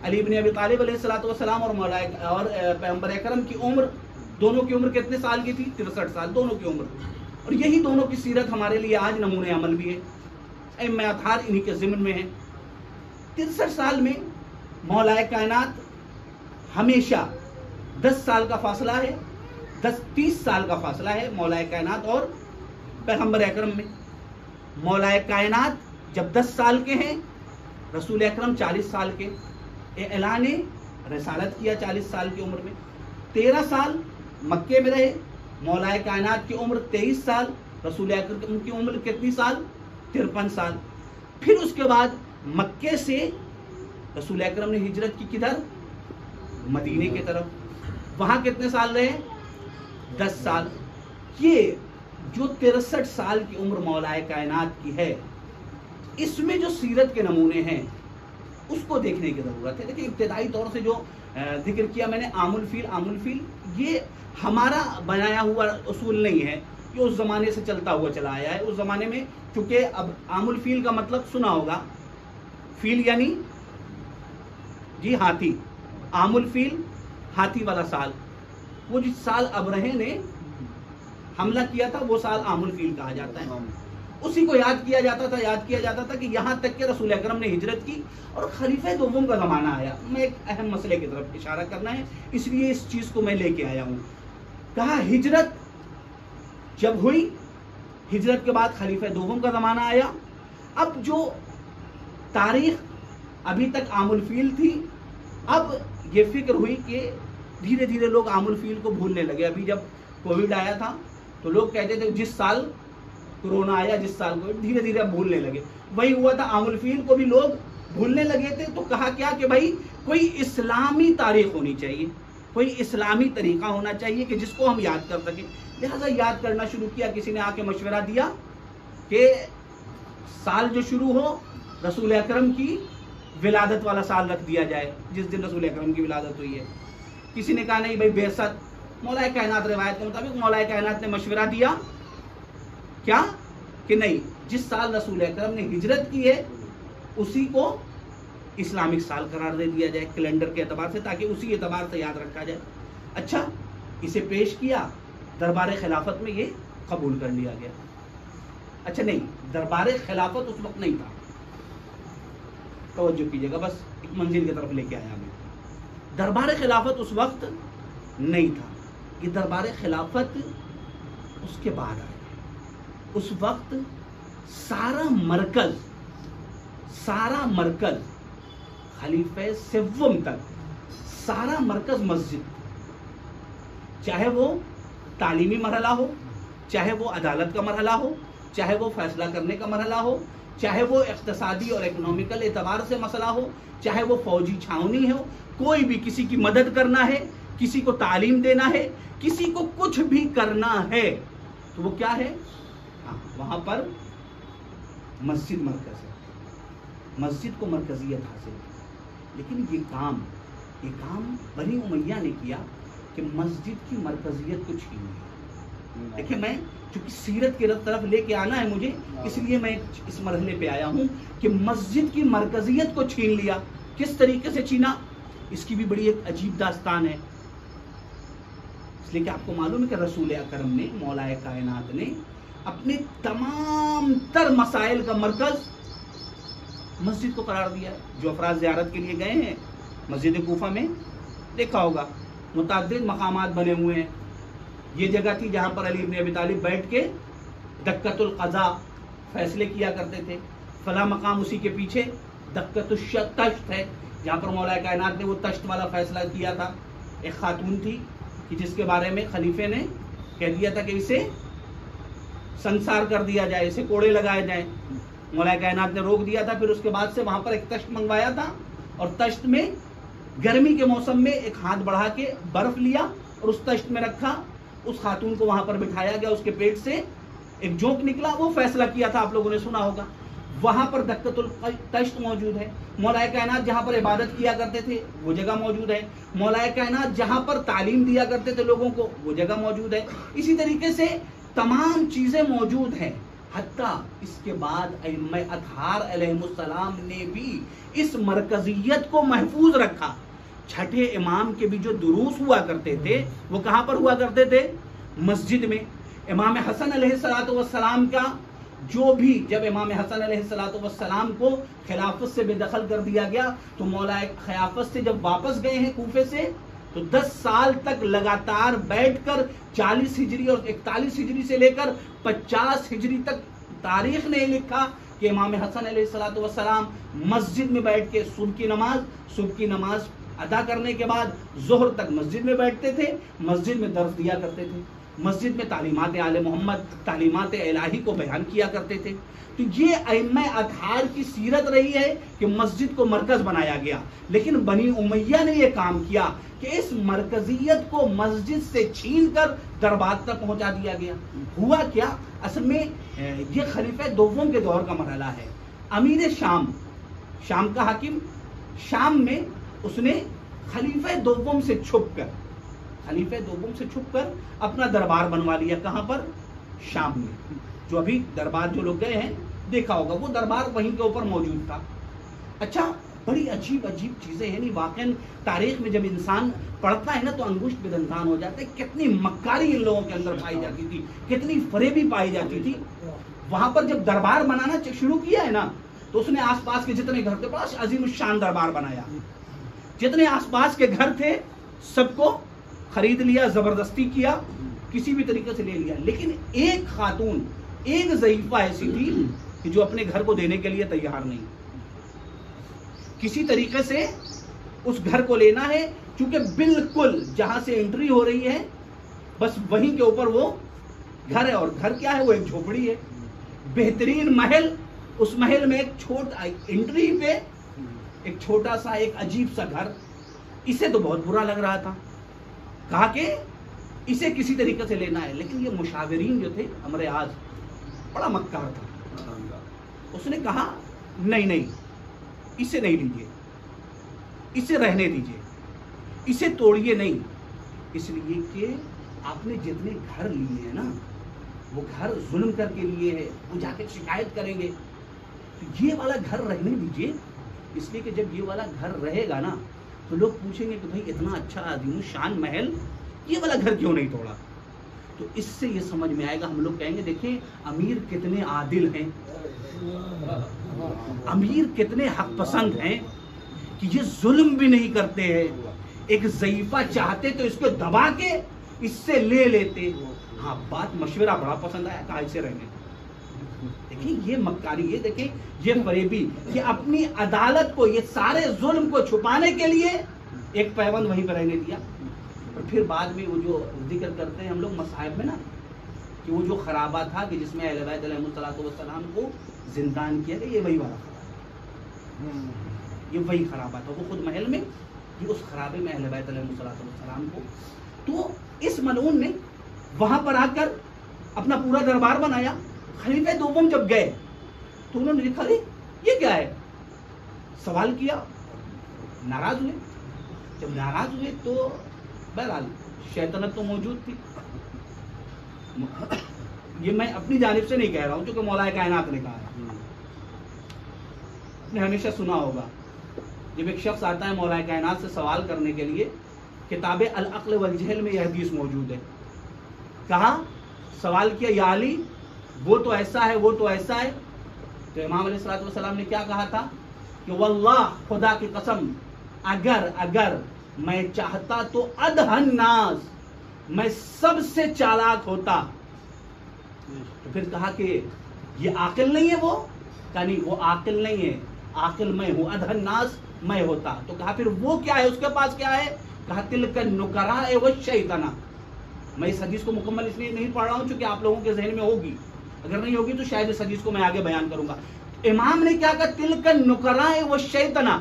علی ابن ابی طالب علیہ الصلوۃ والسلام اور پیغمبر اکرم کی عمر، دونوں کی عمر کتنے سال کی تھی؟ 63 سال دونوں کی عمر، اور یہی دونوں کی سیرت ہمارے لیے آج نمونہ عمل بھی ہے۔ ائمہ اطہار انہی کے ضمن میں ہیں۔ 63 سال میں مولا کائنات ہمیشہ 10 سال کا فاصلہ ہے، 30 سال کا فاصلہ ہے مولا کائنات اور پیغمبر اکرم میں۔ مولا کائنات جب 10 سال کے ہیں، رسول اکرم 40 سال کے، اعلان رسالت کیا 40 سال کی عمر میں۔ 13 سال مکے میں رہے، مولا کائنات کی عمر 23 سال، رسول اکرم کی عمر کتنی سال؟ 53 سال۔ پھر اس کے بعد مکے سے رسول اکرم نے ہجرت کی کدھر؟ مدینے کی طرف، وہاں کتنے سال رہے؟ 10 سال۔ یہ جو 63 سال کی عمر مولا کائنات کی ہے، اس میں جو سیرت کے نمونے ہیں اس کو دیکھنے کی ضرورت ہے۔ دیکھیں ابتدائی طور سے جو ذکر کیا میں نے عام الفیل، یہ ہمارا بنایا ہوا اصول نہیں ہے، یہ اس زمانے سے چلتا ہوا چلا آیا ہے۔ اس زمانے میں چونکہ اب عام الفیل کا مطلب سنا ہوگا، فیل یعنی جی ہاتھی، عام الفیل ہاتھی والا سال، وہ جس سال ابرہے نے حملہ کیا تھا وہ سال عام الفیل کہا جاتا ہے۔ اسی کو یاد کیا جاتا تھا کہ یہاں تک کہ رسول اکرم نے ہجرت کی اور خلیفہ دوم کا زمانہ آیا۔ میں ایک اہم مسئلے کی طرف اشارہ کرنا ہے، اس لیے اس چیز کو میں لے کے آیا ہوں۔ کہا ہجرت جب ہوئی، ہجرت کے بعد خلیفہ دوم کا زمانہ آیا۔ اب جو تاریخ ابھی تک عام الفیل تھی، اب یہ فکر ہوئی کہ دھیرے دھیرے لوگ عام الفیل کو بھولنے لگے۔ ابھی جب کووڈ آیا تھا تو لوگ کہتے تھے جس سال کورونا آیا، جس سال کووڈ، دھیرے دھیرے اب بھولنے لگے۔ وہی ہوا تھا، عام الفیل کو بھی لوگ بھولنے لگے تھے۔ تو کہا کیا کہ بھائی کوئی اسلامی تاریخ ہونی چاہیے، کوئی اسلامی طریقہ ہونا چاہیے کہ جس کو ہم یاد کر سکیں۔ لہذا یاد کرنا شروع کیا، کسی نے آ کے مشورہ دیا کہ سال جو شروع ہو رسول اکرم کی ولادت والا سال رکھ دیا جائے، جس دن رسول اکرم کی ولادت ہوئی ہے۔ کسی نے کہا نہیں بھائی بعثت، مولا کائنات روایت کے مطابق مولا کائنات نے مشورہ دیا کیا کہ نہیں، جس سال رسول اکرم نے ہجرت کی ہے اسی کو اسلامک سال قرار دے دیا جائے کیلنڈر کے اعتبار سے، تاکہ اسی اعتبار سے یاد رکھا جائے۔ اچھا، اسے پیش کیا دربار خلافت میں یہ قبول کر لیا گیا. اچھا نہیں، دربار خلافت اس وقت نہیں تھا. توجہ کیجیے گا، بس ایک منزل کی طرف لے کے آیا میں. دربار خلافت اس وقت نہیں تھا، یہ دربار خلافت اس کے بعد آیا. اس وقت سارا مرکز خلیفہ سوم تک سارا مرکز مسجد، چاہے وہ تعلیمی مرحلہ ہو، چاہے وہ عدالت کا مرحلہ ہو، چاہے وہ فیصلہ کرنے کا مرحلہ ہو، چاہے وہ اقتصادی اور اکنامیکل اعتبار سے مسئلہ ہو، چاہے وہ فوجی چھاونی ہو، کوئی بھی کسی کی مدد کرنا ہے، کسی کو تعلیم دینا ہے، کسی کو کچھ بھی کرنا ہے تو وہ کیا ہے؟ وہاں پر مسجد مرکز ہے، مسجد کو مرکزیت حاصل ہے. لیکن یہ کام بنی امیہ نے کیا کہ مسجد کی مرکزیت کو چھین لیا. دیکھیں، میں چونکہ سیرت کی طرف لے کے آنا ہے مجھے، اس لیے میں اس مرحلے پہ آیا ہوں کہ مسجد کی مرکزیت کو چھین لیا. کس طریقے سے چھینا، اس کی بھی بڑی ایک عجیب داستان ہے. اس لیے کہ آپ کو معلوم ہے کہ رسول اکرم نے، مولا کائنات نے اپنے تمام تر مسائل کا مرکز مسجد کو قرار دیا ہے. جو افراد زیارت کے لیے گئے ہیں مسجد کوفہ میں دیکھا ہوگا متعدد مقامات بنے ہوئے ہیں. یہ جگہ تھی جہاں پر علی بن ابی طالب بیٹھ کے دکۃ القضاء فیصلے کیا کرتے تھے. فلاں مقام اسی کے پیچھے دکۃ التشت ہے جہاں پر مولا کائنات نے وہ تشت والا فیصلہ کیا تھا. ایک خاتون تھی کہ جس کے بارے میں خلیفے نے کہہ دیا تھا کہ اسے سنسار کر دیا جائے، اسے کوڑے لگائے جائیں. مولا کائنات نے روک دیا تھا. پھر اس کے بعد سے وہاں پر ایک تشت منگوایا تھا اور تشت میں گرمی کے موسم میں ایک ہاتھ بڑھا کے برف لیا اور اس تشت میں رکھا. اس خاتون کو وہاں پر بٹھایا گیا، اس کے پیٹ سے ایک جوک نکلا، وہ فیصلہ کیا تھا. آپ لوگوں نے سنا ہوگا. وہاں پر دکۃ التشت موجود ہے. مولا کائنات جہاں پر عبادت کیا کرتے تھے وہ جگہ موجود ہے. مولا کائنات جہاں پر تعلیم دیا کرتے تھے لوگوں کو وہ جگہ موجود ہے. اسی طریقے سے تمام چیزیں موجود ہیں. حتیٰ اس کے بعد ائمہ اطہار علیہم السلام نے بھی اس مرکزیت کو محفوظ رکھا. چھٹے امام کے بھی جو دروس ہوا کرتے تھے وہ کہاں پر ہوا کرتے تھے؟ مسجد میں. امام حسن علیہ السلام کا جو بھی، جب امام حسن علیہ السلام کو خلافت سے بے دخل کر دیا گیا تو مولا خلافت سے جب واپس گئے ہیں کوفے سے تو 10 سال تک لگاتار بیٹھ کر 40 ہجری اور 41 ہجری سے لے کر 50 ہجری تک تاریخ نے لکھا کہ امام حسن علیہ السلام مسجد میں بیٹھ کے صبح کی نماز ادا کرنے کے بعد ظہر تک مسجد میں بیٹھتے تھے، مسجد میں درس دیا کرتے تھے، مسجد میں تعلیمات آل محمد، تعلیمات الہی کو بیان کیا کرتے تھے. تو یہ ائمہ اطہار کی سیرت رہی ہے کہ مسجد کو مرکز بنایا گیا. لیکن بنی امیہ نے یہ کام کیا کہ اس مرکزیت کو مسجد سے چھین کر دربار تک پہنچا دیا گیا. ہوا کیا؟ اصل میں یہ خلیفہ دوم کے دور کا مرحلہ ہے. امیر شام کا حاکم، شام میں اس نے خلیفہ دوم سے چھپ کر اپنا دربار بنوا لیا. کہاں پر؟ شام میں. جو ابھی دربار جو لوگ گئے ہیں دیکھا ہوگا وہ دربار وہیں کے اوپر موجود تھا. اچھا، بڑی عجیب چیزیں ہیں. واقعاً تاریخ میں جب انسان پڑھتا ہے نا تو انگشت پہ دندان ہو جاتا ہے. کتنی مکاری ان لوگوں کے اندر پائی جاتی تھی، کتنی فریبی پائی جاتی تھی. وہاں پر جب دربار بنانا شروع کیا ہے نا تو اس نے آس پاس کے جتنے گھر تھے بڑا عظیم الشان دربار بنایا. جتنے آس پاس کے گھر تھے سب کو خرید لیا، زبردستی کیا، کسی بھی طریقے سے لے لیا. لیکن ایک خاتون، ایک ضعیفہ ایسی تھی کہ جو اپنے گھر کو دینے کے لیے تیار نہیں. کسی طریقے سے اس گھر کو لینا ہے کیونکہ بالکل جہاں سے انٹری ہو رہی ہے بس وہیں کے اوپر وہ گھر ہے. اور گھر کیا ہے؟ وہ ایک جھوپڑی ہے. بہترین محل، اس محل میں ایک چھوٹا انٹری پہ ایک چھوٹا سا ایک عجیب سا گھر. اسے تو بہت برا لگ رہا تھا. کہا کہ اسے کسی طریقے سے لینا ہے. لیکن یہ مشاورین جو تھے امر اعظ بڑا مکار تھا. اس نے کہا نہیں، اسے نہیں لیجیے، اسے رہنے دیجیے، اسے توڑیے نہیں. اس لیے کہ آپ نے جتنے گھر لیے ہیں نا وہ گھر ظلم کر کے لیے ہے، وہ جا کے شکایت کریں گے. تو یہ والا گھر رہنے دیجیے. اس لیے کہ جب یہ والا گھر رہے گا نا تو لوگ پوچھیں گے کہ بھائی اتنا اچھا عظیم الشان محل، یہ والا گھر کیوں نہیں توڑا؟ تو اس سے یہ سمجھ میں آئے گا، ہم لوگ کہیں گے دیکھیں امیر کتنے عادل ہیں، امیر کتنے حق پسند ہیں کہ یہ ظلم بھی نہیں کرتے ہیں، ایک ضعیفہ چاہتے تو اس کو دبا کے اس سے لے لیتے. ہاں بات مشورہ بڑا پسند آیا، کہا اسے رہنے. دیکھیں یہ مکاری، یہ دیکھیں یہ فریبی کہ اپنی عدالت کو، یہ سارے ظلم کو چھپانے کے لیے ایک پیوند وہیں پہ رہنے دیا. اور پھر بعد میں وہ جو ذکر کرتے ہیں ہم لوگ مصائب میں نا، کہ وہ جو خرابہ تھا کہ جس میں اہل بیت علیہ السلام کو زندان کیا گیا، یہ وہی والا خرابہ، یہ وہی خرابہ تھا. وہ خود محل میں، یہ اس خرابے میں اہل بیت علیہ السلام کو. تو اس ملعون نے وہاں پر آ کر اپنا پورا دربار بنایا. خلیفہ دوم جب گئے تو انہوں نے لکھا یہ کیا ہے، سوال کیا، ناراض ہوئے. جب ناراض ہوئے تو بہرحال شیطنت تو موجود تھی. یہ میں اپنی جانب سے نہیں کہہ رہا ہوں، چونکہ مولا کائنات نے کہا ہے. آپ نے ہمیشہ سنا ہوگا جب ایک شخص آتا ہے مولا کائنات سے سوال کرنے کے لیے، کتاب العقل والجہل میں یہ حدیث موجود ہے. کہا، سوال کیا یا علی وہ تو ایسا ہے، وہ تو ایسا ہے. تو امام علیہ السلام نے کیا کہا تھا کہ واللہ، خدا کی قسم، اگر میں چاہتا تو ادہن ناس، میں سب سے چالاک ہوتا. تو پھر کہا کہ یہ عاقل نہیں ہے، وہ کہا نہیں وہ عاقل نہیں ہے، عاقل میں ہوں، ادہن ناس میں ہوتا. تو کہا پھر وہ کیا ہے، اس کے پاس کیا ہے؟ کہا تلک النکراء والشیطنہ. میں اس حدیث کو مکمل اس لیے نہیں پڑھ رہا ہوں چونکہ آپ لوگوں کے ذہن میں ہوگی، اگر نہیں ہوگی تو شاید اس حدیث کو میں آگے بیان کروں گا. امام نے کیا کہا؟ تلک النکراء والشیطنہ.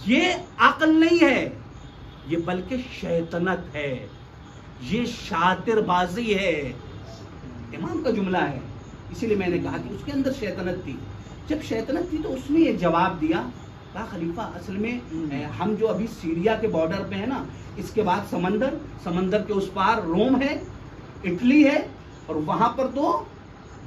یہ عقل نہیں ہے، یہ بلکہ شیطنت ہے، یہ شاطر بازی ہے. امام کا جملہ ہے، اسی لیے میں نے کہا کہ اس کے اندر شیطنت تھی. جب شیطنت تھی تو اس نے یہ جواب دیا، کہا خلیفہ اصل میں ہم جو ابھی سیریا کے بارڈر پہ ہیں نا، اس کے بعد سمندر کے اس پار روم ہے، اٹلی ہے، اور وہاں پر تو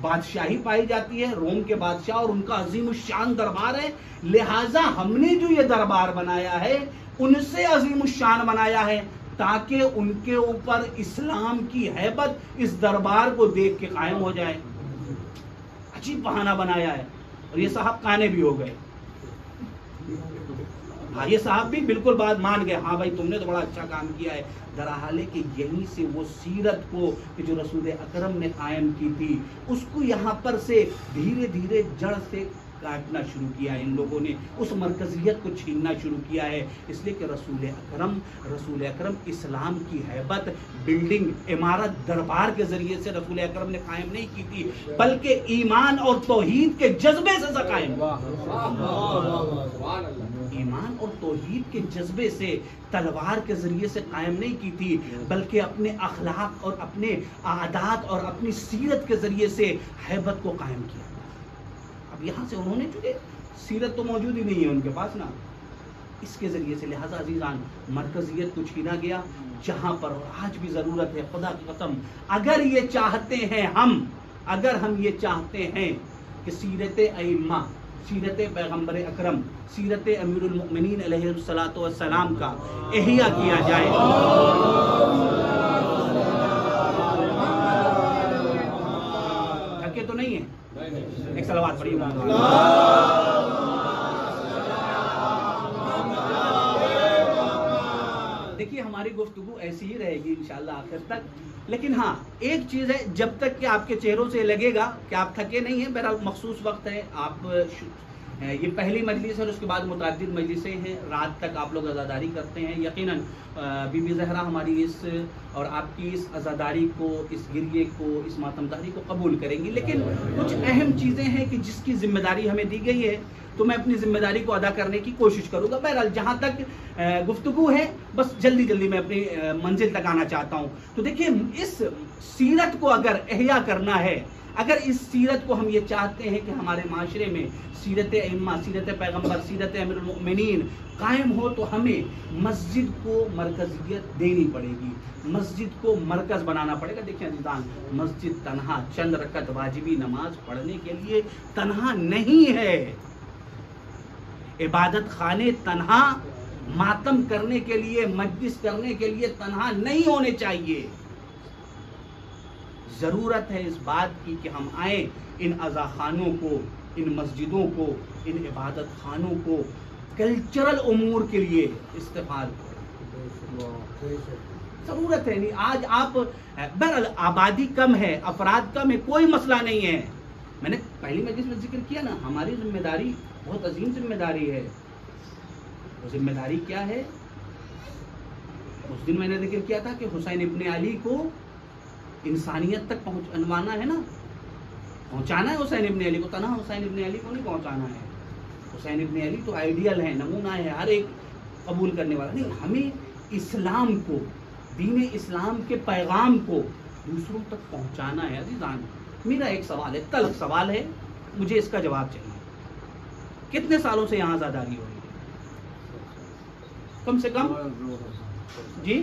بادشاہی پائی جاتی ہے، روم کے بادشاہ اور ان کا عظیم الشان دربار ہے. لہٰذا ہم نے جو یہ دربار بنایا ہے ان سے عظیم الشان بنایا ہے تاکہ ان کے اوپر اسلام کی ہیبت اس دربار کو دیکھ کے قائم ہو جائے. عجیب بہانہ بنایا ہے. اور یہ صاحب کانے بھی ہو گئے. ہاں یہ صاحب بھی بالکل بات مان گئے، ہاں بھائی تم نے تو بڑا اچھا کام کیا ہے. درحال کہ یہیں سے وہ سیرت کو کہ جو رسول اکرم نے قائم کی تھی اس کو یہاں پر سے دھیرے دھیرے جڑ سے کاٹنا شروع کیا ہے. ان لوگوں نے اس مرکزیت کو چھیننا شروع کیا ہے. اس لیے کہ رسول اکرم اسلام کی ہیبت بلڈنگ، عمارت، دربار کے ذریعے سے رسول اکرم نے قائم نہیں کی تھی، بلکہ ایمان اور توحید کے جذبے سے قائم. ایمان اور توحید کے جذبے سے، تلوار کے ذریعے سے قائم نہیں کی تھی، بلکہ اپنے اخلاق اور اپنے عادات اور اپنی سیرت کے ذریعے سے ہیبت کو قائم کیا. اب یہاں سے انہوں نے، چونکہ سیرت تو موجود ہی نہیں ہے ان کے پاس نا، اس کے ذریعے سے لہذا عزیزان مرکزیت کو چھینا گیا جہاں پر آج بھی ضرورت ہے. خدا کی قسم اگر یہ چاہتے ہیں اگر ہم یہ چاہتے ہیں کہ سیرت ائمہ، سیرت پیغمبر اکرم، سیرت امیر المؤمنین علیہ السلام کا احیاء کیا جائے، تھکے تو نہیں ہیں؟ ایک صلوات پڑھیے. دیکھیے ہماری گفتگو ایسی ہی رہے گی انشاءاللہ آخر تک. لیکن ہاں ایک چیز ہے، جب تک کہ آپ کے چہروں سے لگے گا کہ آپ تھکے نہیں ہیں، بہرحال مخصوص وقت ہے، آپ یہ پہلی مجلس ہے اور اس کے بعد متعدد مجلسیں ہیں، رات تک آپ لوگ عزاداری کرتے ہیں. یقیناً بی بی زہرا ہماری اس اور آپ کی اس عزاداری کو، اس گریے کو، اس ماتمداری کو قبول کریں گی. لیکن کچھ اہم چیزیں ہیں کہ جس کی ذمہ داری ہمیں دی گئی ہے تو میں اپنی ذمہ داری کو ادا کرنے کی کوشش کروں گا. بہرحال جہاں تک گفتگو ہے بس جلدی میں اپنی منزل تک آنا چاہتا ہوں. تو دیکھیے اس سیرت کو اگر احیاء کرنا ہے، اگر اس سیرت کو ہم یہ چاہتے ہیں کہ ہمارے معاشرے میں سیرت ائمہ، سیرت پیغمبر، سیرت امیر المؤمنین قائم ہو، تو ہمیں مسجد کو مرکزیت دینی پڑے گی، مسجد کو مرکز بنانا پڑے گا. دیکھیں عزیزان، مسجد تنہا چند رکعت واجبی نماز پڑھنے کے لیے تنہا نہیں ہے. عبادت خانے تنہا ماتم کرنے کے لیے، مجلس کرنے کے لیے تنہا نہیں ہونے چاہیے. ضرورت ہے اس بات کی کہ ہم آئیں ان عزا خانوں کو، ان مسجدوں کو، ان عبادت خانوں کو کلچرل امور کے لیے استعمال کریں۔ ضرورت ہے، نہیں آج آپ بہرحال آبادی کم ہے، افراد کم ہے، کوئی مسئلہ نہیں ہے۔ میں نے پہلی مجلس میں ذکر کیا نا، ہماری ذمہ داری بہت عظیم ذمہ داری ہے۔ وہ ذمہ داری کیا ہے؟ اس دن میں نے ذکر کیا تھا کہ حسین ابن علی کو انسانیت تک پہنچانا ہے نا، پہنچانا ہے حسین ابن علی کو، تنہا حسین ابن علی کو نہیں پہنچانا ہے۔ حسین ابن علی تو آئیڈیل ہے، نمونہ ہے، ہر ایک قبول کرنے والا، نہیں، ہمیں اسلام کو، دین اسلام کے پیغام کو دوسروں تک پہنچانا ہے۔ عزیزان، میرا ایک سوال ہے، تلخ سوال ہے، مجھے اس کا جواب چاہیے۔ کتنے سالوں سے یہاں آزاداری ہو رہی ہے؟ کم سے کم جی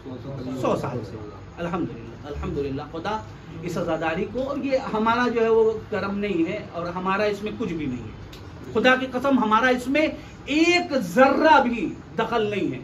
100 سال سے۔ الحمدللہ الحمدللہ، خدا اس آزاداری کو، اور یہ ہمارا جو ہے وہ کرم نہیں ہے اور ہمارا اس میں کچھ بھی نہیں ہے، خدا کی قسم ہمارا اس میں ایک ذرہ بھی دخل نہیں ہے۔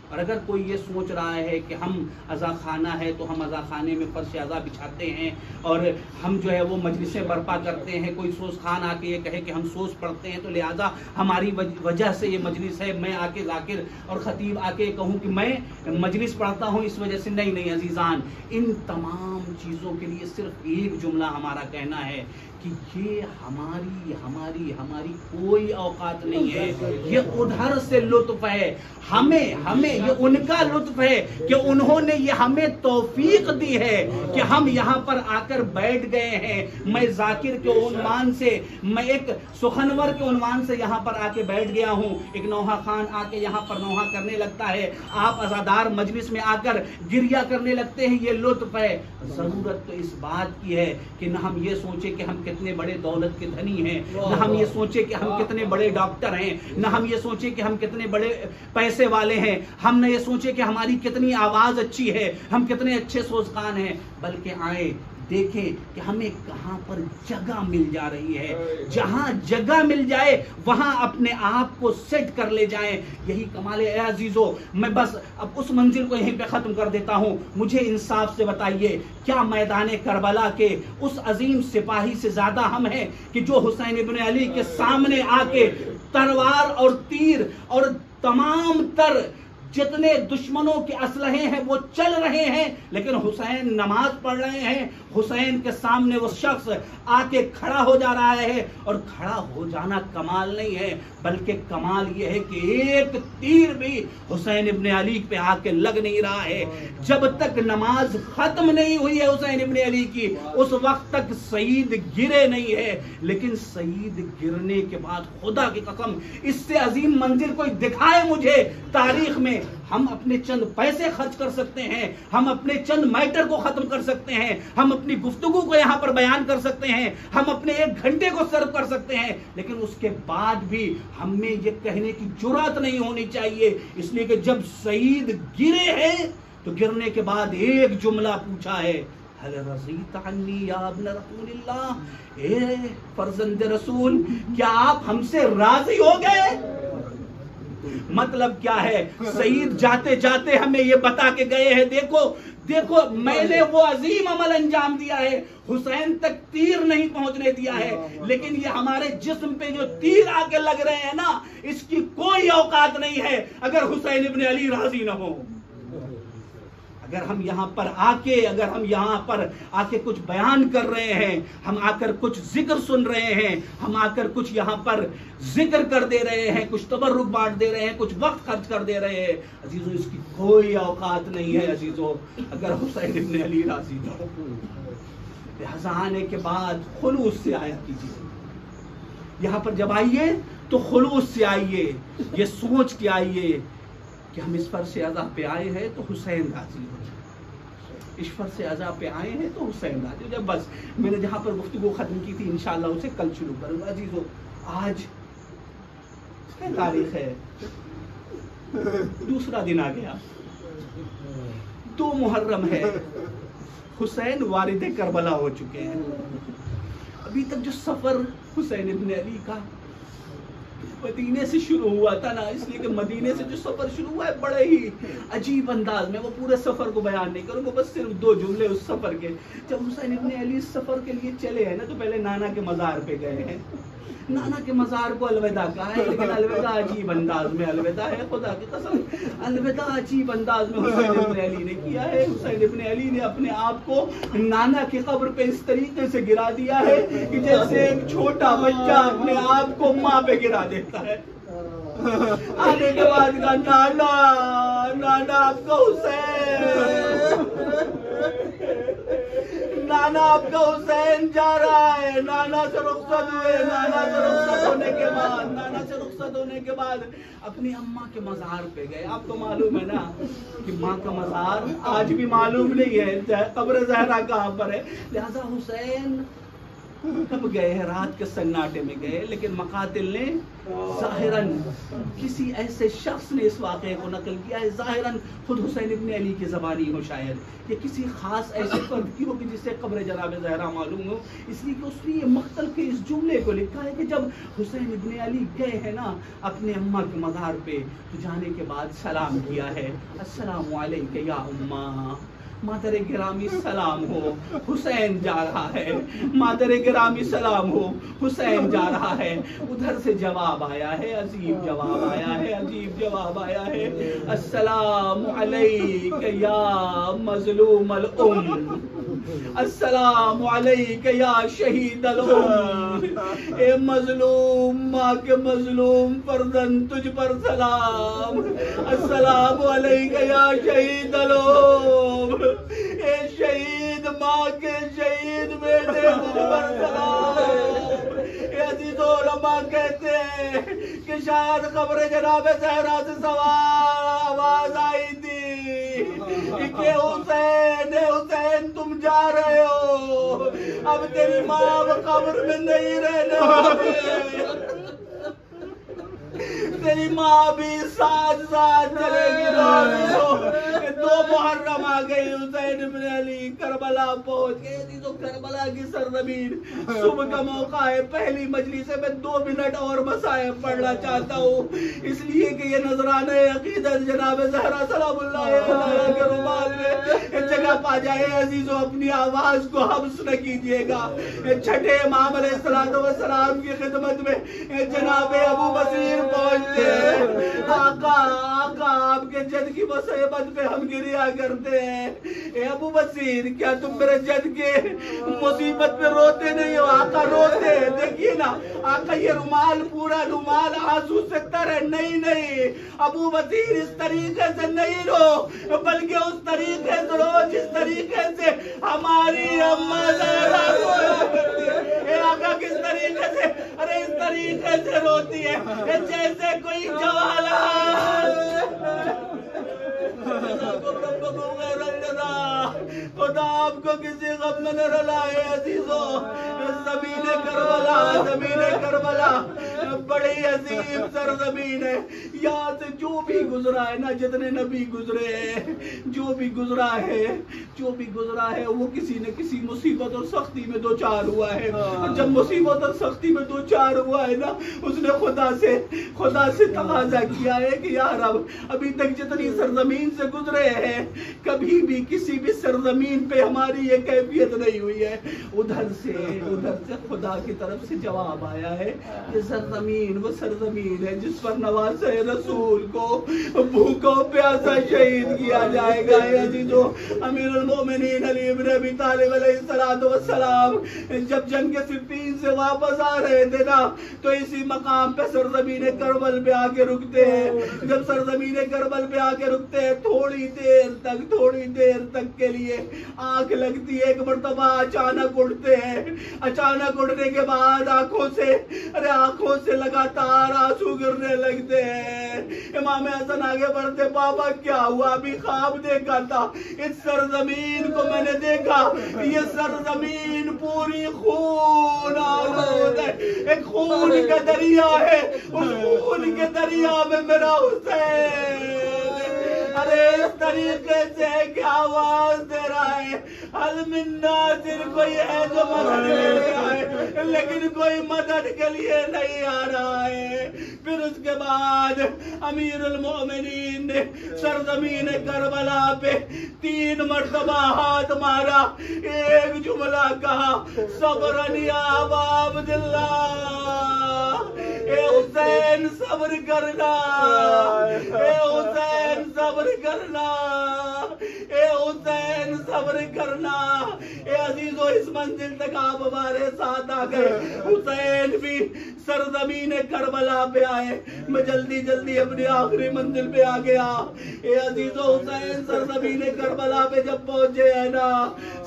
اور اگر کوئی یہ سوچ رہا ہے کہ ہم عزا خانہ ہے تو ہم عزا خانے میں فرش عزا بچھاتے ہیں اور ہم جو ہے وہ مجلسیں برپا کرتے ہیں، کوئی سوز خان آ کے یہ کہے کہ ہم سوز پڑھتے ہیں تو لہٰذا ہماری وجہ سے یہ مجلس ہے، میں آ کے ذاکر اور خطیب آ کے کہوں کہ میں مجلس پڑھتا ہوں اس وجہ سے، نہیں نہیں عزیزان، ان تمام چیزوں کے لیے صرف ایک جملہ ہمارا کہنا ہے کہ یہ ہماری کوئی اوقات نہیں ہے، یہ ادھر سے لطف ہے، ہمیں یہ ان کا لطف ہے کہ انہوں نے یہ ہمیں توفیق دی ہے کہ ہم یہاں پر آ کر بیٹھ گئے ہیں۔ میں ذاکر کے عنوان سے، میں ایک سخنور کے عنوان سے یہاں پر آ کے بیٹھ گیا ہوں، ایک نوحہ خان آ کے یہاں پر نوحہ کرنے لگتا ہے، آپ عزادار مجلس میں آ کر گریہ کرنے لگتے ہیں، یہ لطف ہے۔ ضرورت تو اس بات کی ہے کہ نہ ہم یہ سوچے کہ ہم کتنے بڑے دولت کے دھنی ہیں، نہ ہم یہ سوچے کہ ہم کتنے بڑے ڈاکٹر ہیں، نہ ہم یہ سوچے کہ ہم کتنے بڑے پیسے والے ہیں، ہم نہ یہ سوچے کہ ہماری کتنی آواز اچھی ہے، ہم کتنے اچھے سوزخان ہیں، بلکہ آئیں دیکھیں کہ ہمیں کہاں پر جگہ مل جا رہی ہے، جہاں جگہ مل جائے وہاں اپنے آپ کو سیٹ کر لے جائیں، یہی کمال ہے۔ اے عزیزو، میں بس اب اس منزل کو یہیں پہ ختم کر دیتا ہوں، مجھے انصاف سے بتائیے کیا میدان کربلا کے اس عظیم سپاہی سے زیادہ ہم ہیں کہ جو حسین ابن علی کے سامنے آ کے تلوار اور تیر اور تمام تر جتنے دشمنوں کے اسلحے ہیں وہ چل رہے ہیں، لیکن حسین نماز پڑھ رہے ہیں، حسین کے سامنے وہ شخص آ کے کھڑا ہو جا رہا ہے، اور کھڑا ہو جانا کمال نہیں ہے، بلکہ کمال یہ ہے کہ ایک تیر بھی حسین ابن علی پہ آ کے لگ نہیں رہا ہے۔ جب تک نماز ختم نہیں ہوئی ہے حسین ابن علی کی، اس وقت تک سعید گرے نہیں ہے، لیکن سعید گرنے کے بعد خدا کی قسم اس سے عظیم منزل کوئی دکھائے مجھے تاریخ میں۔ ہم اپنے چند پیسے خرچ کر سکتے ہیں، ہم اپنے چند میٹر کو ختم کر سکتے ہیں، ہم اپنی گفتگو کو یہاں پر بیان کر سکتے ہیں، ہم اپنے 1 گھنٹے کو سرو کر سکتے ہیں، لیکن اس کے بعد بھی ہمیں یہ کہنے کی جرات نہیں ہونی چاہیے، اس لیے کہ جب سعید گرے ہیں تو گرنے کے بعد ایک جملہ پوچھا ہے، حل رضیت عنی یا ابن رسول اللہ، اے فرزند رسول، کیا آپ ہم سے راضی ہو گئے؟ مطلب کیا ہے؟ سعید جاتے جاتے ہمیں یہ بتا کے گئے ہیں، دیکھو میں نے وہ عظیم عمل انجام دیا ہے، حسین تک تیر نہیں پہنچنے دیا ہے، لیکن یہ ہمارے جسم پہ جو تیر آ کے لگ رہے ہیں نا، اس کی کوئی اوقات نہیں ہے اگر حسین ابن علی راضی نہ ہو۔ اگر ہم یہاں پر آ کے کچھ بیان کر رہے ہیں، ہم آ کر کچھ ذکر سن رہے ہیں، ہم آ کر کچھ یہاں پر ذکر کر دے رہے ہیں، کچھ تبرک بانٹ دے رہے ہیں، کچھ وقت خرچ کر دے رہے ہیں، عزیزو اس کی کوئی اوقات نہیں ہے عزیزو اگر حسین ابن علی راضی نہ ہو۔ لہذا آنے کے بعد خلوص سے آیا کیجیے، یہاں پر جب آئیے تو خلوص سے آئیے، یہ سوچ کے آئیے کہ ہم اس فرش عزا پہ آئے ہیں تو حسین راضی ہو جائے، اس فرش عزا پہ آئے ہیں تو حسین راضی ہو جائے۔ بس میں نے جہاں پر گفتگو ختم کی تھی انشاءاللہ اسے کل شروع کروں گا۔ عزیزو، آج کیا تاریخ ہے؟ 2 دن آ گیا، 2 محرم ہے، حسین وارد کربلا ہو چکے ہیں۔ ابھی تک جو سفر حسین ابن علی کا مدینے سے شروع ہوا تھا نا، اس لیے کہ مدینے سے جو سفر شروع ہوا ہے بڑے ہی عجیب انداز میں، وہ پورے سفر کو بیان نہیں کروں گا، بس صرف 2 جملے اس سفر کے۔ جب حسین ابن علی اس سفر کے لیے چلے ہیں نا تو پہلے نانا کے مزار پہ گئے ہیں، نانا کے مزار کو الوداع کہا ہے، لیکن الوداع عجیب انداز میں الوداع ہے، خدا کی قسم الوداع عجیب انداز میں حسین ابن علی نے کیا ہے۔ حسین ابن علی نے اپنے آپ کو نانا کی قبر پہ اس طریقے سے گرا دیا ہے کہ جیسے ایک چھوٹا بچہ اپنے آپ کو ماں پہ گرا دیتا ہے۔ آنے کے بعد کہا نانا نانا آپ کا حسین، نانا آپ کا حسین جا رہا ہے۔ نانا سے رخصت ہوئے، نانا سے رخصت ہونے کے بعد اپنی اماں کے مزار پہ گئے۔ آپ کو معلوم ہے نا کہ ماں کا مزار آج بھی معلوم نہیں ہے قبر زہرا کہاں پر ہے، لہذا حسین کب گئے ہیں؟ رات کے سناٹے میں گئے، لیکن مقاتل نے ظاہراً کسی ایسے شخص نے اس واقعے کو نقل کیا ہے، ظاہراً خود حسین ابن علی کی زبانی ہو شاید، یا کسی خاص ایسے فرد کی ہو کہ جس سے قبر جناب زہرا معلوم ہو، اس لیے کہ اس نے یہ مقتل کے اس جملے کو لکھا ہے کہ جب حسین ابن علی گئے ہیں نا اپنے اماں کے مزار پہ تو جانے کے بعد سلام کیا ہے، السلام علیکہ یا اماں، مادر گرامی سلام ہو، حسین جا رہا ہے، مادر گرامی سلام ہو، حسین جا رہا ہے۔ ادھر سے جواب آیا ہے، عجیب جواب آیا ہے، عجیب جواب آیا ہے، السلام علیک یا مظلوم الام، السلام علیک یا شہید الام، اے مظلوم ماں کے مظلوم فرزند تجھ پر سلام، السلام علیک یا شہید الام، اے شہید ماں کے شہید بیٹے تجھ پر سلام۔ اے عزیز علماء کہتے ہیں کہ شاید قبر جناب زہرا سے سوال آواز آئی تھی کہ حسین حسین تم جا رہے ہو، اب تیری ماں قبر میں نہیں رہنے والی، تیری ماں بھی ساتھ ساتھ چلے گی۔ 2 محرم آ گئی، حسین ابن علی کربلا پہنچ گئے۔ تو کربلا کی سرزمین، صبح کا موقع ہے، پہلی مجلس سے میں 2 منٹ اور مسائل پڑھنا چاہتا ہوں، اس لیے کہ یہ نذرانہ عقیدت جناب زہرا سلام اللہ علیہ کے رومال میں جگہ پا جائے۔ عزیزو اپنی آواز کو حبس نہ کیجیے گا۔ چھٹے امام علیہ السلام کی خدمت میں جناب ابو بصیر پہنچتے ہیں۔ آقا آپ کے جد کی مصیبت پہ ہم گریا کرتے ہیں، اے ابو بصیر کیا تم میرے جد کے مصیبت پہ روتے نہیں ہو؟ آقا روتے ہیں، دیکھیے نا آقا یہ رومال پورا رومال آنسو سے تر ہے۔ نہیں ابو بصیر اس طریقے سے نہیں رو، بلکہ اس طریقے سے رو جس طریقے سے ہماری اماں زہرا رویا کرتی ہے۔ اے آقا کس طریقے سے؟ ارے اس طریقے سے روتی ہے جیسے کوئی جوالہ خدا آپ کو کسی غم میں نہ رلائے۔ عزیزو زمین کربلا بڑی عظیم سرزمین ہے، یہاں سے جو بھی گزرا ہے نا، جتنے نبی گزرے ہیں، جو بھی گزرا ہے وہ کسی نہ کسی مصیبت اور سختی میں دو چار ہوا ہے، اور جب مصیبت اور سختی میں دو چار ہوا ہے نا، اس نے خدا سے تقاضا کیا ہے کہ یا رب ابھی تک جتنی سرزمین سے گزرے ہیں کبھی بھی کسی بھی سرزمین پہ ہماری یہ کیفیت نہیں ہوئی ہے۔ ادھر سے خدا کی طرف سے جواب آیا ہے کہ سرزمین وہ سرزمین ہے جس پر نواز رسول کو بھوکا پیاسا شہید کیا جائے گا۔ عزیزو امیر المومنین علی ابن ابی طالب علیہ السلام جب جنگ صفین سے واپس آ رہے تھے نا تو اسی مقام پہ سرزمین کربل پہ آ کے رکتے ہیں۔ جب سرزمین کربل پہ آ کے رکتے ہیں تھوڑی دیر تک کے لیے آنکھ لگتی ہے، ایک مرتبہ اچانک اڑتے ہیں، اچانک اڑنے کے بعد آنکھوں سے لگاتار آنسو گرنے لگتے ہیں۔ امام حسن آگے بڑھتے، بابا کیا ہوا؟ ابھی خواب دیکھا تھا، اس سرزمین کو میں نے دیکھا، یہ سرزمین پوری خون آلود ہے، ایک خون کا دریا ہے، اس خون کے دریا میں میرا حسین ارے اس طریقے سے کہ آواز دے رہا ہے حل من ناصر، کوئی ہے جو مدد کے لیے آئے، لیکن کوئی مدد کے لیے نہیں آ رہا ہے۔ پھر اس کے بعد امیر المومنین نے سرزمین کربلا پہ 3 مرتبہ ہاتھ مارا، ایک جملہ کہا صبرن یا ابا عبداللہ، اے حسین صبر کرنا، اے حسین صبر کرنا، اے حسین صبر کرنا۔ اے عزیزو، اس منزل تک آپ ہمارے ساتھ آ گئے، حسین بھی سرزمین کربلا پہ آئے، میں جلدی جلدی اپنی آخری منزل پہ آ گیا۔ اے عزیزو، حسین سرزمین کربلا پہ جب پہنچے ہیں نا،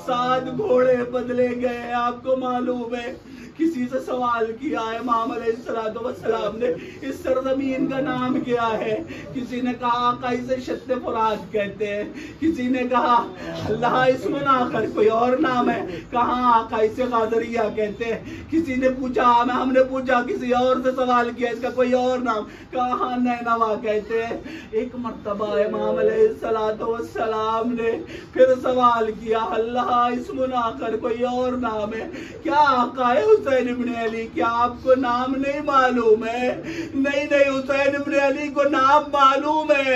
7 گھوڑے بدلے گئے۔ آپ کو معلوم ہے، کسی سے سوال کیا ہے امام علیہ السلام نے اس سرزمین کا نام کیا ہے؟ کسی نے کہا آقا اسے شط فرات کہتے ہیں، کسی نے کہا اللہ اسم آخر کوئی اور نام ہے، کہاں آقا اسے غادریہ کہتے ہیں، کسی نے پوچھا، ہم نے پوچھا کسی اور سے سوال کیا اس کا کوئی اور نام، کہاں نینوا کہتے ہیں۔ ایک مرتبہ امام علیہ السلام نے پھر سوال کیا اللہ اسم آخر کوئی اور نام ہے کیا؟ آقا حسین ابن علی کیا آپ کو نام نہیں معلوم ہے؟ نہیں حسین ابن علی کو نام معلوم ہے،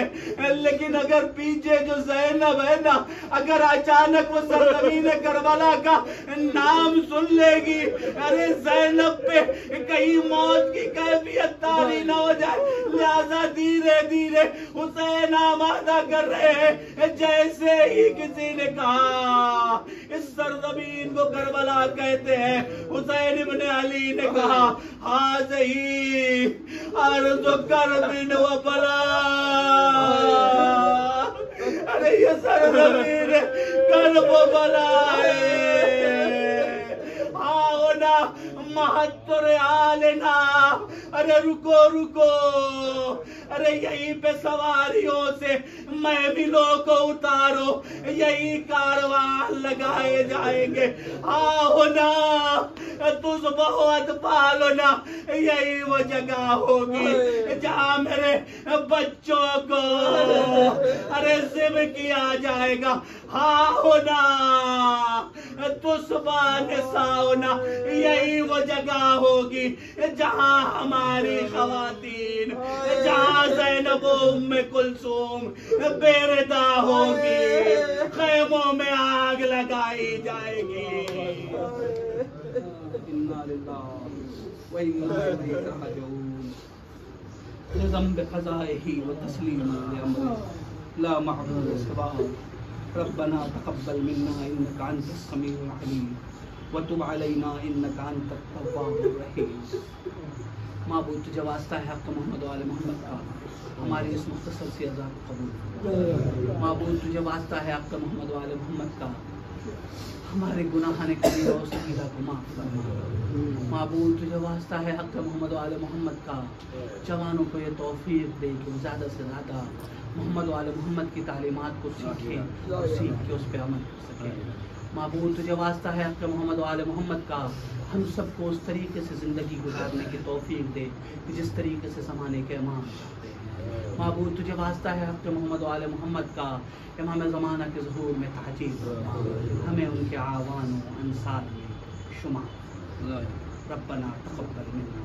لیکن اگر پیچھے جو زینب ہے نا، اگر اچانک وہ سرزمین کربلا کا نام سن لے گی، ارے زینب پہ کہیں موت کی کیفیت طاری نہ ہو جائے، لہذا دھیرے دھیرے حسین آمادہ کر رہے ہیں۔ جیسے ہی کسی نے کہا اس سرزمین کو کربلا کہتے ہیں، حسین ابن علی نے کہا حاضہی ارض کرب و بلا، ارے یہ سرزمین کرب و بلا ہے، ہونا محتر آلنا، ارے رکو رکو، ارے یہیں پہ سواریوں سے محملوں کو اتارو، یہی کاروان لگائے جائیں گے، ہونا تجھ بہت پالونا، یہی وہ جگہ ہوگی جہاں میرے بچوں کو ارے ذب کیا جائے گا، ہونا تصبح نساؤنا، یہی وہ جگہ ہوگی جہاں ہماری خواتین، جہاں زینب و ام کلثوم بے ردا ہوگی، خیموں میں آگ لگائی جائے گی۔ اِنَّا لِلَّهِ وَإِنَّا إِلَيْهِ رَاجِعُونَ۔ لِذَنبِ قَضَائِهِ وَتَسْلِيمًا لِأَمْرِهِ لَا مَعْبُودَ سِوَاهُ رَبَّنَا تَقَبَّلْ مِنَّا إِنَّكَ أَنْتَ السَّمِيعُ الْعَلِيمُ وَتُبْ عَلَيْنَا إِنَّكَ أَنْتَ التَّوَّابُ الرَّحِيمُ۔ معبود تجھے واسطہ ہے حق محمد و آل محمد کا، ہماری اس مختصر سی عزا کو قبول کر۔ معبود تجھے واسطہ ہے حق محمد و آل محمد کا، ہمارے گناہان کبیرہ و صغیرہ کو معاف فرما۔ معبود تجھے واسطہ ہے حق محمد و آل محمد کا، جوانوں کو یہ توفیق دے کہ وہ زیادہ سے زیادہ محمد و آل محمد کی تعلیمات کو سیکھیں اور سیکھ کے اس پہ عمل کر سکیں۔ معبود تجھے واسطہ ہے حق محمد و آل محمد کا، ہم سب کو اس طریقے سے زندگی گزارنے کی توفیق دے کہ جس طریقے سے زمانے کے امام چاہتے ہیں۔ معبود تجھے واسطہ ہے حق محمد و آل محمد کا، امام زمانہ کے ظہور میں تعجیل فرما، ہمیں ان کے اعوان و انصار میں شمار۔ ربنا تقبل منا۔